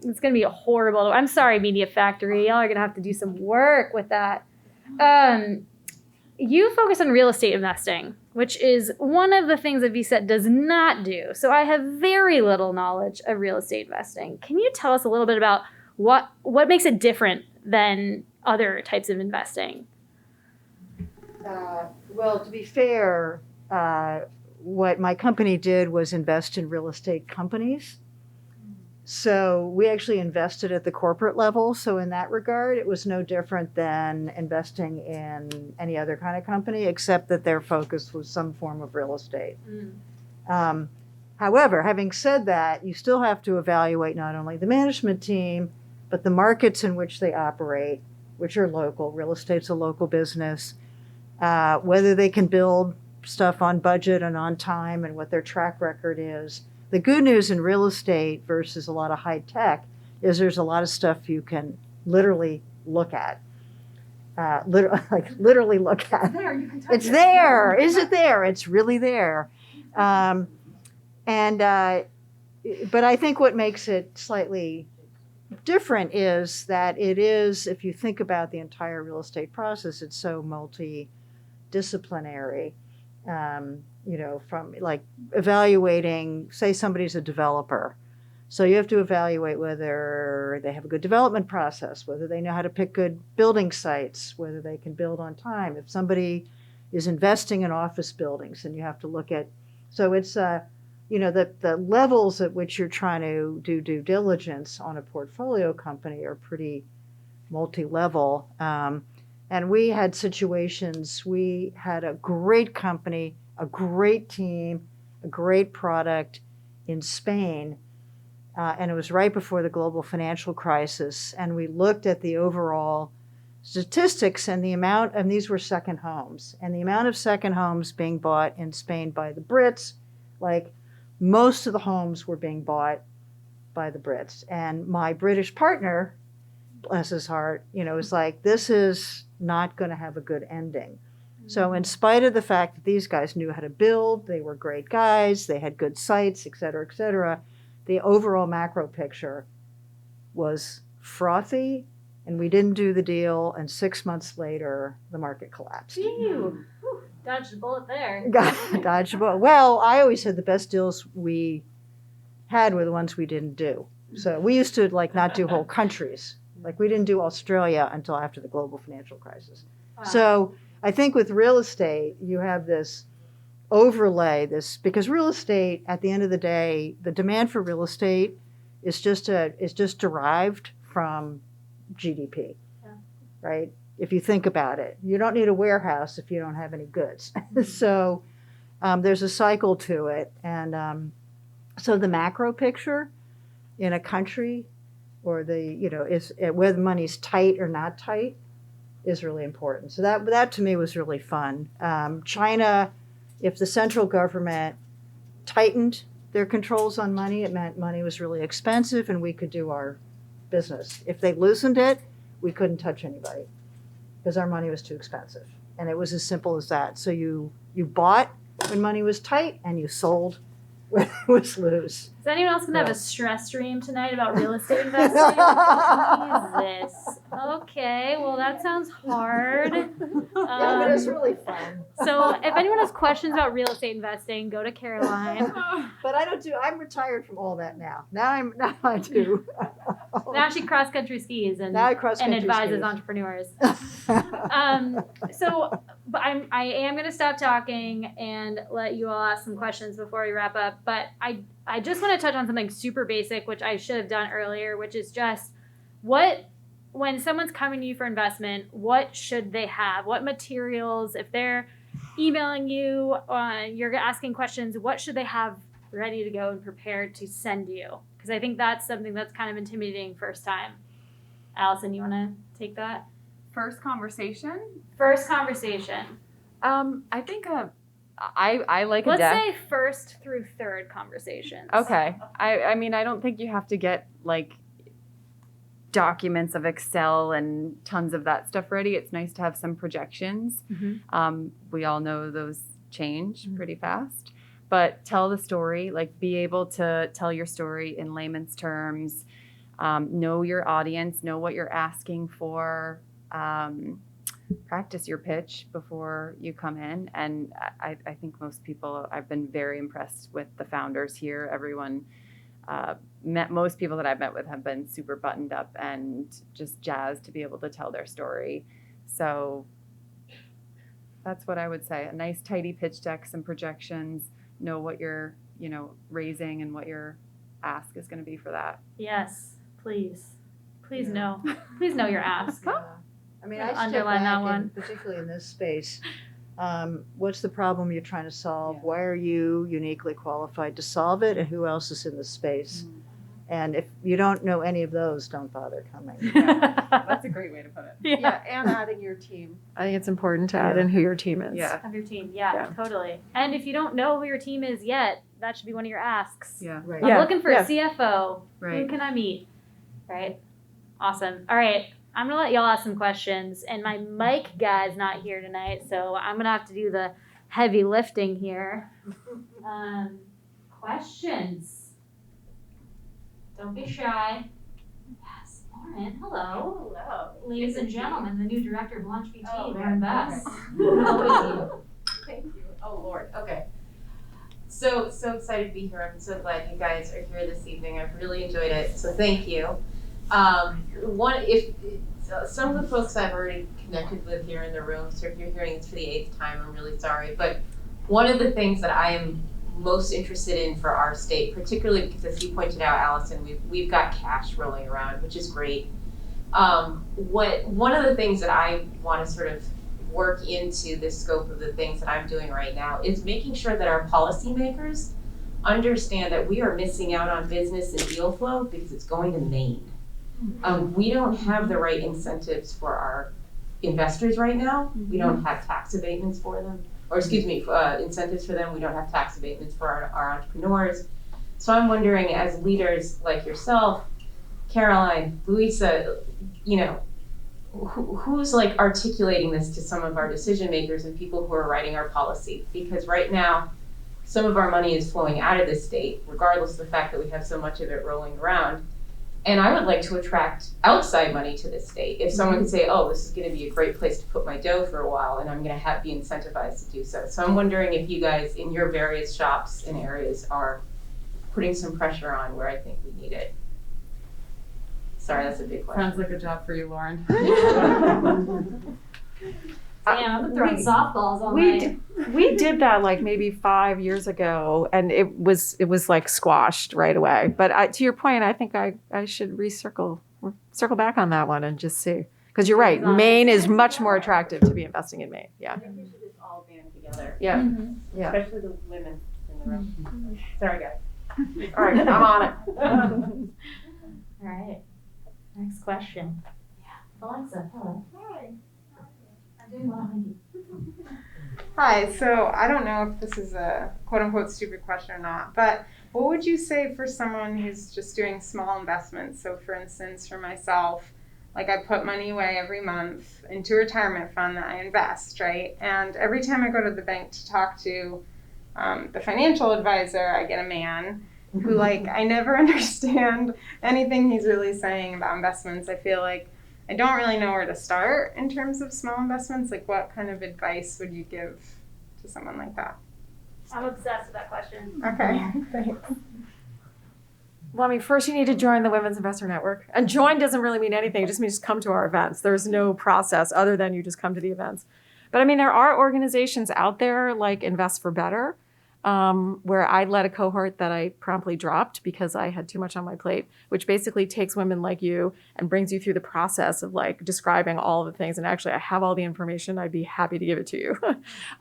It's going to be horrible. I'm sorry, Media Factory. Y'all are going to have to do some work with that. You focus on real estate investing, which is one of the things that VSET does not do. So I have very little knowledge of real estate investing. Can you tell us a little bit about what makes it different than other types of investing? Well, to be fair, what my company did was invest in real estate companies. So we actually invested at the corporate level. So in that regard, it was no different than investing in any other kind of company, except that their focus was some form of real estate. However, having said that, you still have to evaluate not only the management team, but the markets in which they operate, which are local. Real estate's a local business. Whether they can build stuff on budget and on time, and what their track record is. The good news in real estate versus a lot of high tech is there's a lot of stuff you can literally look at. Literally look at. It's there. Is it there? It's really there. But I think what makes it slightly different is that it is, if you think about the entire real estate process, it's so multidisciplinary. From like evaluating, say somebody's a developer. So you have to evaluate whether they have a good development process, whether they know how to pick good building sites, whether they can build on time. If somebody is investing in office buildings, then you have to look at, so it's, the levels at which you're trying to do due diligence on a portfolio company are pretty multi-level. And we had situations, we had a great company, a great team, a great product in Spain. And it was right before the global financial crisis. And we looked at the overall statistics and the amount, and these were second homes, and the amount of second homes being bought in Spain by the Brits, like most of the homes were being bought by the Brits. And my British partner, bless his heart, was like, this is not going to have a good ending. So in spite of the fact that these guys knew how to build, they were great guys, they had good sites, et cetera, the overall macro picture was frothy And we didn't do the deal, and 6 months later, the market collapsed. Phew. Whew. Dodged a bullet there. Dodged a bullet. Well, I always said the best deals we had were the ones we didn't do. So we used to like not do whole countries. Like we didn't do Australia until after the global financial crisis. Wow. So I think with real estate, you have this overlay, because real estate, at the end of the day, the demand for real estate is just derived from GDP, right? If you think about it, you don't need a warehouse if you don't have any goods. So there's a cycle to it, and so the macro picture in a country, or is whether money's tight or not tight, is really important. So that to me was really fun. China, if the central government tightened their controls on money, it meant money was really expensive and we could do our business. If they loosened it, we couldn't touch anybody because our money was too expensive. And it was as simple as that. So you bought when money was tight and you sold when it was loose. Is anyone else gonna have a stress dream tonight about real estate investing? Jesus. Okay, well that sounds hard. Yeah, but it's really fun. So if anyone has questions about real estate investing, go to Caroline. But I'm retired from all that now. Now I do. Now she cross country skis and Now I cross-country advises skis. entrepreneurs. But I am going to stop talking and let you all ask some questions before we wrap up. But I just want to touch on something super basic, which I should have done earlier, which is just when someone's coming to you for investment, what should they have? What materials, if they're emailing you, you're asking questions, what should they have ready to go and prepared to send you? Because I think that's something that's kind of intimidating first time. Allison, you want to take that? First conversation? First conversation. I think I like a Let's deck. say first through third conversations. Okay. I mean, I don't think you have to get like documents of Excel and tons of that stuff ready. It's nice to have some projections. Mm-hmm. We all know those change pretty fast. But tell the story, like be able to tell your story in layman's terms, know your audience, know what you're asking for, practice your pitch before you come in. And I think most people, I've been very impressed with the founders here. Everyone, most people that I've met with have been super buttoned up and just jazzed to be able to tell their story. So that's what I would say. A nice tidy pitch deck, some projections, know what you're, raising and what your ask is going to be for that. Yes, please. Please know. Please know your ask. Yeah. I mean, I step Underline that back, one. and particularly in this space, what's the problem you're trying to solve? Yeah. Why are you uniquely qualified to solve it? And who else is in the space? And if you don't know any of those, don't bother coming. That's a great way to put it. Yeah. And adding your team. I think it's important to add in who your team is. Yeah. Of your team. Yeah, Yeah. totally. And if you don't know who your team is yet, that should be one of your asks. Yeah. Right. I'm Yeah. looking for a CFO. Who Right. can I meet? Right. Awesome. All right. I'm going to let y'all ask some questions. And my mic guy's not here tonight, so I'm going to have to do the heavy lifting here. Questions. Don't be shy. Yes. Lauren, hello. Hello. Ladies and gentlemen, the new director of Launch BT, Oh, Lauren Bess. Thank you. Oh, Lord. Okay. So excited to be here. I'm so glad you guys are here this evening. I've really enjoyed it. So thank you. Some of the folks I've already connected with here in the room, so if you're hearing this for the 8th time, I'm really sorry. But one of the things that I am most interested in for our state, particularly because as you pointed out, Allison, we've got cash rolling around, which is great. One of the things that I want to sort of work into the scope of the things that I'm doing right now is making sure that our policymakers understand that we are missing out on business and deal flow because it's going to Maine. We don't have the right incentives for our investors right now. We don't have tax abatements for them, or incentives for them. We don't have tax abatements for our entrepreneurs. So I'm wondering, as leaders like yourself, Caroline, Louisa, who's like articulating this to some of our decision makers and people who are writing our policy? Because right now, some of our money is flowing out of this state, regardless of the fact that we have so much of it rolling around. And I would like to attract outside money to the state. If someone could say, oh, this is gonna be a great place to put my dough for a while, and I'm gonna be incentivized to do so. So I'm wondering if you guys, in your various shops and areas, are putting some pressure on where I think we need it. Sorry, that's a big question. Sounds like a job for you, Lauren. Damn, I'm throwing softballs all We night. we did that like maybe 5 years ago, and it was like squashed right away. But to your point, I think I should circle back on that one and just see, because you're right, Maine is much more attractive to be investing in Maine. Yeah. I think we should just all band together, Yeah. Yeah. especially the women in the room. Sorry, guys. All right, I'm on it. All right. Next question. Yeah. Alexa, hello. Hi. I'm doing well. Thank you. Hi, so I don't know if this is a quote unquote stupid question or not, but what would you say for someone who's just doing small investments? So for instance, for myself, like I put money away every month into a retirement fund that I invest, right? And every time I go to the bank to talk to the financial advisor, I get a man who like, I never understand anything he's really saying about investments. I feel like I don't really know where to start in terms of small investments. Like, what kind of advice would you give to someone like that? I'm obsessed with that question. Okay, thanks. Well, I mean, first you need to join the Women's Investor Network. And join doesn't really mean anything. It just means come to our events. There's no process other than you just come to the events. But I mean, there are organizations out there like Invest for Better, where I led a cohort that I promptly dropped because I had too much on my plate, which basically takes women like you and brings you through the process of like describing all of the things. And actually, I have all the information. I'd be happy to give it to you.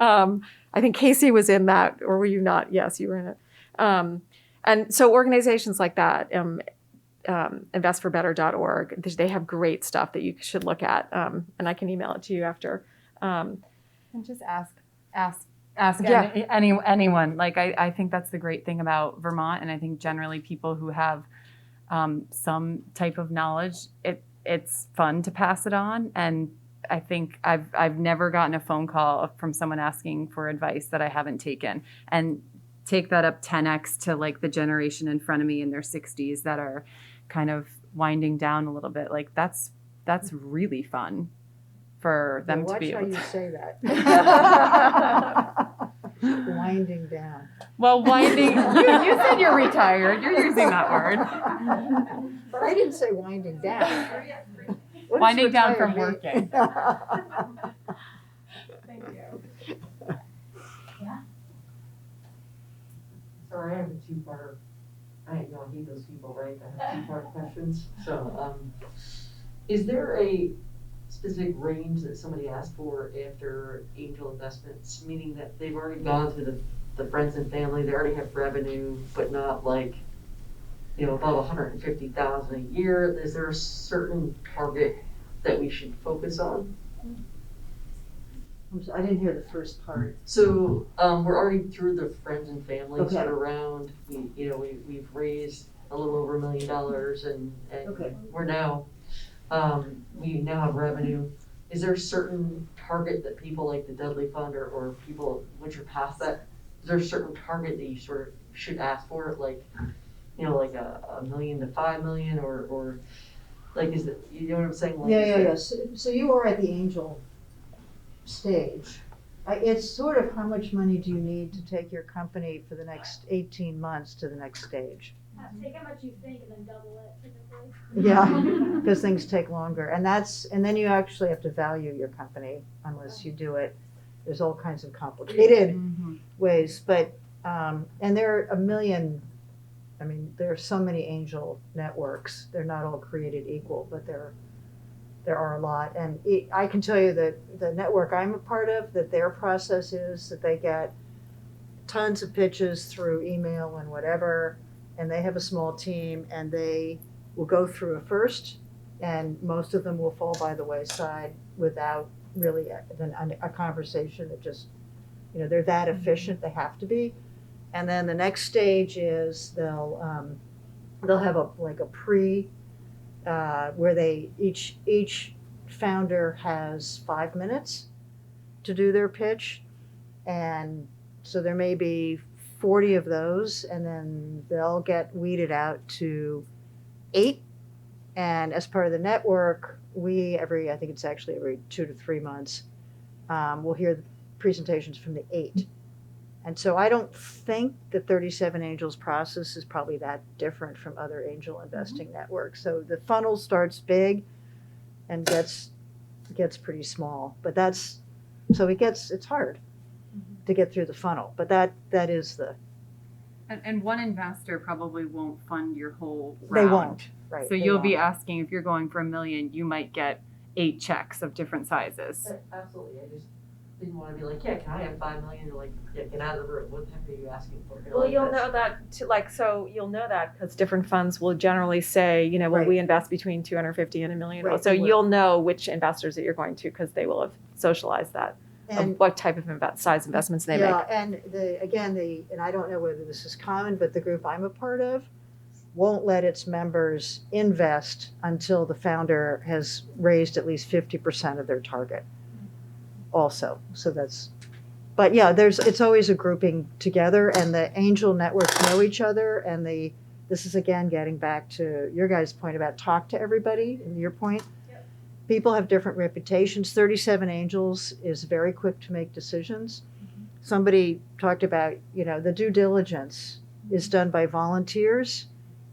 I think Casey was in that, or were you not? Yes, you were in it. And so organizations like that, investforbetter.org, they have great stuff that you should look at. And I can email it to you after. And just ask Yeah. anyone. Like I think that's the great thing about Vermont, and I think generally people who have some type of knowledge, it's fun to pass it on. And I think I've never gotten a phone call from someone asking for advice that I haven't taken. And take that up 10x to like the generation in front of me in their 60s that are kind of winding down a little bit. Like that's really fun for them to be able to. Watch how you say that. Winding down. Well, winding. You said you're retired. You're using that word. But I didn't say winding down. What does Winding down retired from mean? working. Thank you. Sorry, I have a two-part, I hate those people, right, that have two-part questions. So, is there a specific range that somebody asked for after angel investments, meaning that they've already gone through the friends and family, they already have revenue, but not like, above 150,000 a year? Is there a certain target that we should focus on? I didn't hear the first part. So we're already through the friends and family Okay. sort of round. We've raised a little over $1 million, and Okay. we're now we now have revenue. Is there a certain target that people like the Dudley Fund or people which are past that? Is there a certain target that you sort of should ask for, like like a million to 5 million, or like is it, you know what I'm saying? Like, Yeah. So you are at the angel stage. It's sort of how much money do you need to take your company for the next 18 months to the next stage? Take how much you think and then double it typically. Yeah, because things take longer. And then you actually have to value your company unless you do it. There's all kinds of complicated ways. But, and there are a million, there are so many angel networks. They're not all created equal, but there are a lot. And I can tell you that the network I'm a part of, that their process is that they get tons of pitches through email and whatever, and they have a small team, and they will go through a first, and most of them will fall by the wayside without really a conversation that just, they're that efficient, they have to be. And then the next stage is they'll have a pre, where they each founder has 5 minutes to do their pitch, and so there may be 40 of those, and then they'll get weeded out to 8 And as part of the network, I think it's actually every 2 to 3 months, we'll hear the presentations from the 8. And so I don't think the 37 Angels process is probably that different from other angel investing networks. So the funnel starts big and gets pretty small. But it's hard to get through the funnel. But that is the... And one investor probably won't fund your whole round. They won't, right. So you'll be asking, if you're going for $1 million, you might get 8 checks of different sizes. Absolutely, I just didn't want to be like, yeah, can I have $5 million? Like, yeah, get out of the room. What the heck are you asking for? Well, Like, you'll that's- know that too, you'll know that because different funds will generally say, well, Right. we invest between 250 and $1 million. Right, So they will. you'll know which investors that you're going to because they will have socialized that And of what type of size investments they yeah, make. and and I don't know whether this is common, but the group I'm a part of won't let its members invest until the founder has raised at least 50% of their target also. So but yeah, it's always a grouping together, and the angel networks know each other, and this is again getting back to your guys' point about talk to everybody, and your point. People have different reputations. 37 Angels is very quick to make decisions. Somebody talked about, the due diligence is done by volunteers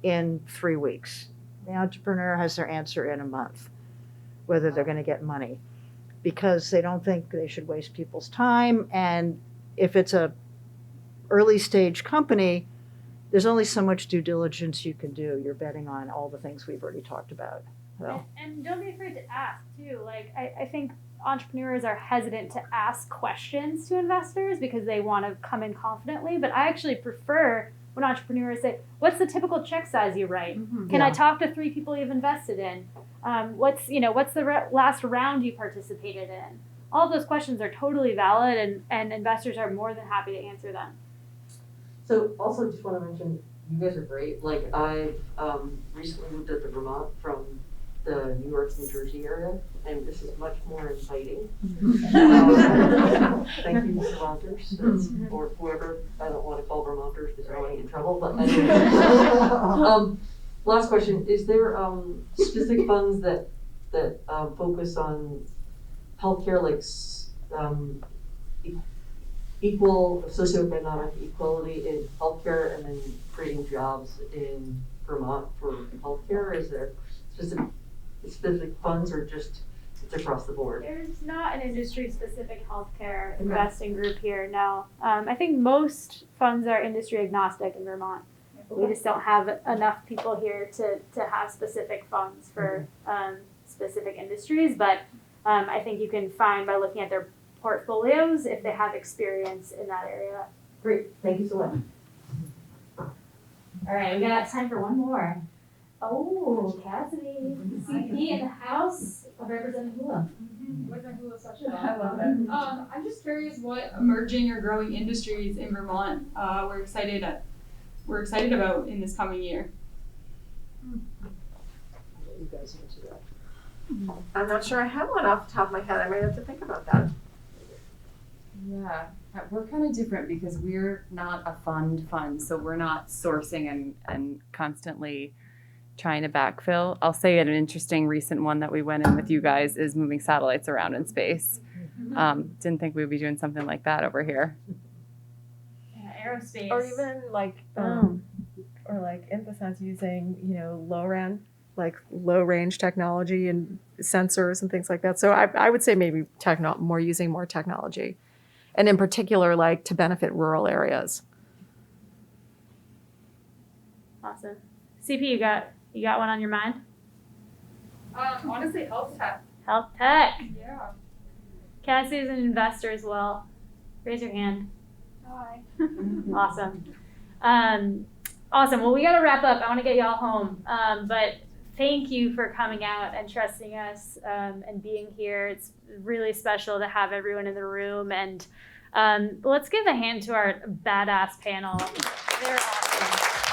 in 3 weeks. The entrepreneur has their answer in a month, whether they're going to get money, because they don't think they should waste people's time. And if it's a early stage company, there's only so much due diligence you can do. You're betting on all the things we've already talked about. So. And don't be afraid to ask too. Like I think entrepreneurs are hesitant to ask questions to investors because they want to come in confidently. But I actually prefer when entrepreneurs say, "What's the typical check size you write? Can I talk to 3 people you've invested in? What's the last round you participated in?" All of those questions are totally valid, and investors are more than happy to answer them. So also just want to mention, you guys are great. Like I've recently moved up to Vermont from the New York, New Jersey area, and this is much more inviting. Thank you, Vermonters, or whoever. I don't want to call Vermonters because I don't want to get in trouble. But anyway. Last question: is there specific funds that focus on healthcare, like equal socioeconomic equality in healthcare, and then creating jobs in Vermont for healthcare? Is there specific funds, or just it's across the board? There's not an industry-specific healthcare investing group here, no. I think most funds are industry agnostic in Vermont. We just don't have enough people here to have specific funds for specific industries, but I think you can find by looking at their portfolios if they have experience in that area. Great, thank you so much. All right, we got time for one more. Oh, Cassidy, CP in the House of Representative Hula. I love it. I'm just curious what emerging or growing industries in Vermont we're excited about in this coming year. You guys answer that. I'm not sure I have one off the top of my head. I might have to think about that. Yeah, we're kind of different because we're not a fund, so we're not sourcing and constantly trying to backfill. I'll say an interesting recent one that we went in with you guys is moving satellites around in space. Didn't think we'd be doing something like that over here. Yeah, aerospace. Or even or like in the sense using, low range technology and sensors and things like that. So I would say maybe using more technology, and in particular, like to benefit rural areas. Awesome. CP, you got one on your mind? Honestly, health tech. Health tech. Yeah. Cassie is an investor as well. Raise your hand. Hi. Awesome. Awesome. Well, we got to wrap up. I want to get y'all home. But thank you for coming out and trusting us and being here. It's really special to have everyone in the room. And let's give a hand to our badass panel. They're awesome.